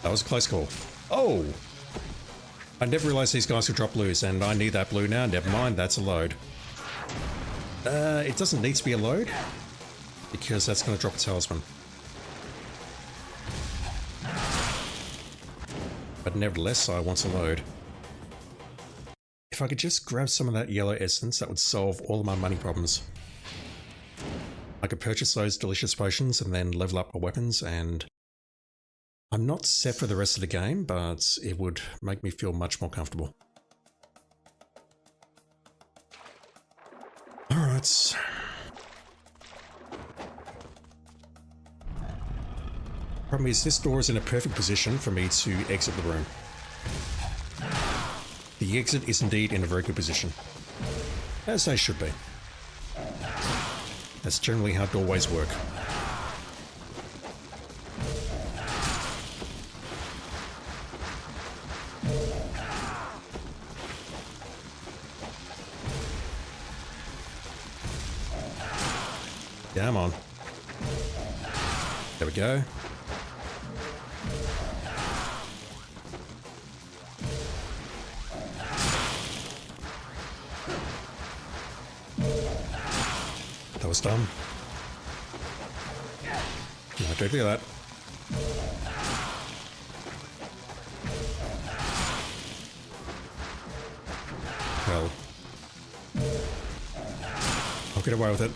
That was a close call. Oh! I never realized these guys could drop blues, and I need that blue now. Never mind, that's a load. It doesn't need to be a load, because that's going to drop a talisman. But nevertheless, I want a load. If I could just grab some of that yellow essence, that would solve all of my money problems. I could purchase those delicious potions and then level up my weapons, and I'm not set for the rest of the game, but it would make me feel much more comfortable. Alright. Problem is, this door is in a perfect position for me to exit the room. The exit is indeed in a very good position. As they should be. That's generally how doorways work. Come on. There we go. That was dumb. No, don't do that. Well, I'll get away with it.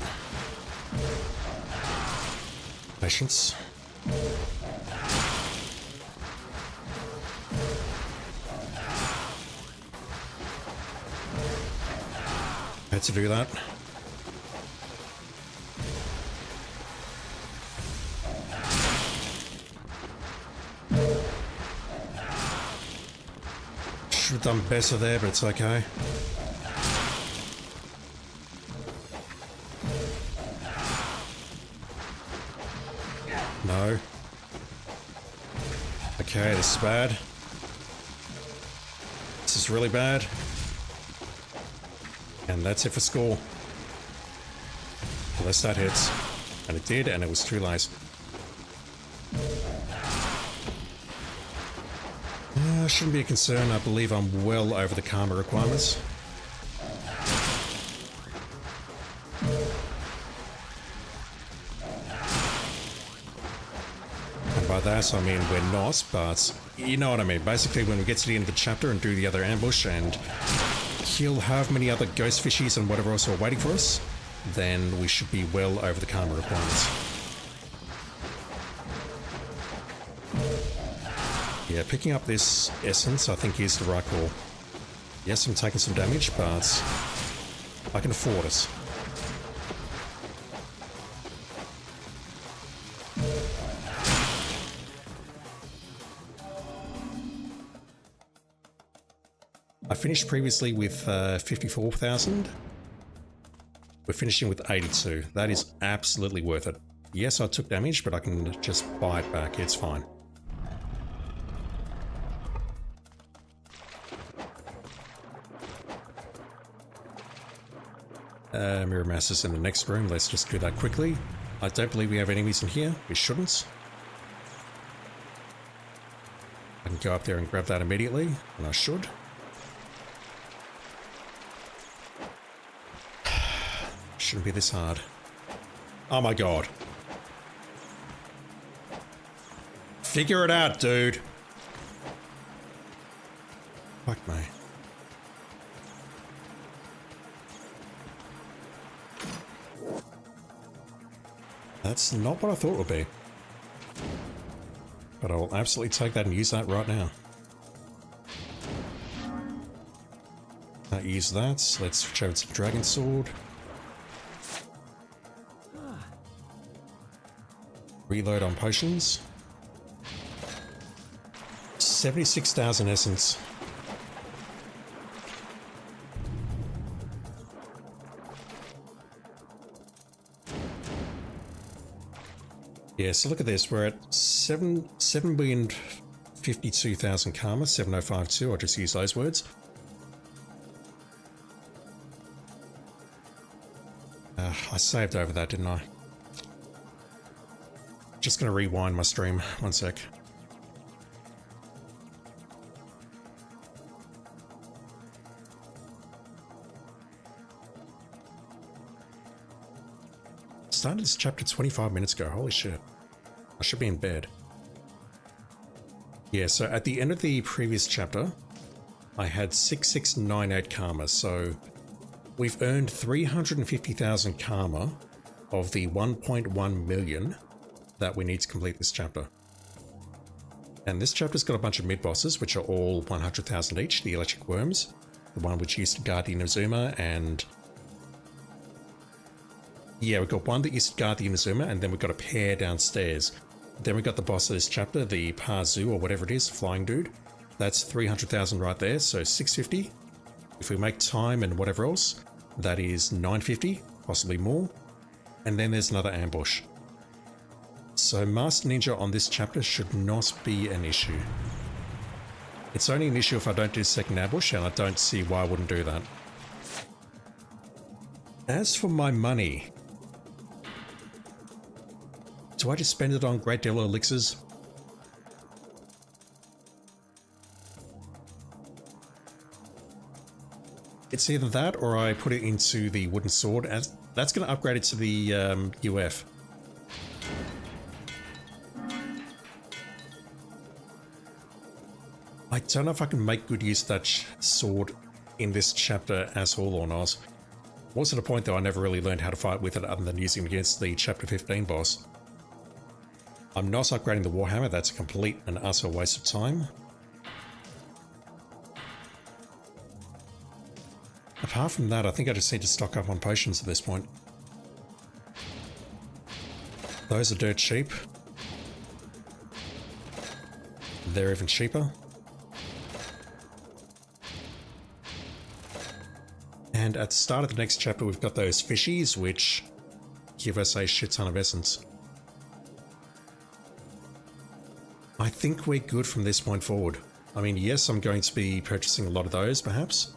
Patience. Had to do that. Should have done better there, but it's okay. No. Okay, this is bad. This is really bad. And that's it for score. Unless that hits. And it did, and it was too late. Shouldn't be a concern. I believe I'm well over the karma requirements. And by that I mean we're not, but you know what I mean. Basically, when we get to the end of the chapter and do the other ambush and kill however many other ghost fishies and whatever else are waiting for us, then we should be well over the karma requirements. Yeah, picking up this essence I think is the right call. Yes, I'm taking some damage, but I can afford it. I finished previously with 54,000. We're finishing with 82. That is absolutely worth it. Yes, I took damage, but I can just buy it back. It's fine. Mirror mass is in the next room. Let's just do that quickly. I don't believe we have enemies in here. We shouldn't. I can go up there and grab that immediately, and I should. Shouldn't be this hard. Oh my god. Figure it out, dude. Fuck me. That's not what I thought it would be. But I'll absolutely take that and use that right now. Can't use that. Let's switch over to the Dragon Sword. Reload on potions. 76,000 essence. Yeah, so look at this. We're at 7,052,000 karma, 7052. I'll just use those words. I saved over that, didn't I? Just going to rewind my stream. One sec. Started this chapter 25 minutes ago. Holy shit. I should be in bed. Yeah, so at the end of the previous chapter, I had 6698 karma. So we've earned 350,000 karma of the 1.1 million that we need to complete this chapter. And this chapter's got a bunch of mid-bosses, which are all 100,000 each. The electric worms, the one which used to guard the Inazuma, and yeah, we've got one that used to guard the Inazuma, and then we've got a pair downstairs. Then we've got the boss of this chapter, the Pazu, or whatever it is, flying dude. That's 300,000 right there, so 650. If we make time and whatever else, that is 950, possibly more. And then there's another ambush. So Master Ninja on this chapter should not be an issue. It's only an issue if I don't do second ambush, and I don't see why I wouldn't do that. As for my money, do I just spend it on Great Deal elixirs? It's either that or I put it into the wooden sword, as that's going to upgrade it to the UF. I don't know if I can make good use of that sword in this chapter at all or not. Was at a point though I never really learned how to fight with it other than using it against the chapter 15 boss. I'm not upgrading the Warhammer, that's a complete and utter waste of time. Apart from that, I think I just need to stock up on potions at this point. Those are dirt cheap. They're even cheaper. And at the start of the next chapter, we've got those fishies, which give us a shit ton of essence. I think we're good from this point forward. I mean, yes, I'm going to be purchasing a lot of those, perhaps.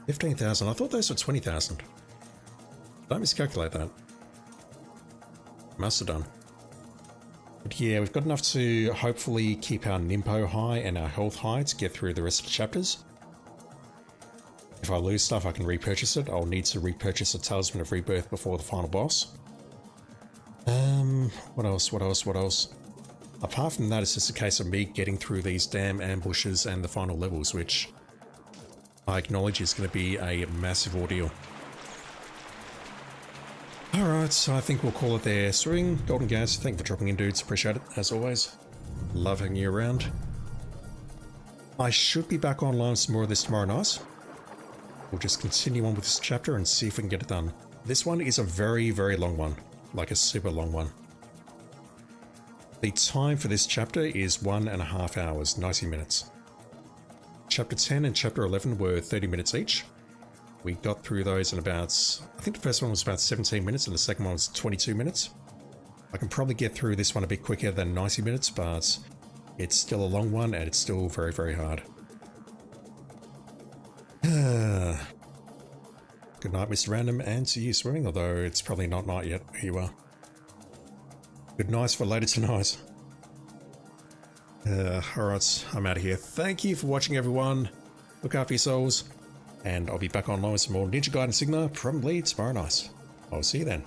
15,000. I thought those were 20,000. Don't miscalculate that. Must have done. But yeah, we've got enough to hopefully keep our Nimpo high and our health high to get through the rest of the chapters. If I lose stuff, I can repurchase it. I'll need to repurchase a Talisman of Rebirth before the final boss. What else? Apart from that, it's just a case of me getting through these damn ambushes and the final levels, which I acknowledge is going to be a massive ordeal. Alright, so I think we'll call it there. Swimming, Golden Gas, thank you for dropping in, dudes. Appreciate it, as always. Love having you around. I should be back online with some more of this tomorrow night. We'll just continue on with this chapter and see if we can get it done. This one is a very, very long one. Like a super long one. The time for this chapter is 1.5 hours, 90 minutes. Chapter 10 and Chapter 11 were 30 minutes each. We got through those in about, I think the first one was about 17 minutes and the second one was 22 minutes. I can probably get through this one a bit quicker than 90 minutes, but it's still a long one and it's still very, very hard. Good night, Mr. Random, and to you, Swimming, although it's probably not night yet where you are. Good nights for later tonight. Alright, I'm out of here. Thank you for watching, everyone. Look after yourselves, and I'll be back online with some more Ninja Gaiden Sigma probably tomorrow night. I'll see you then.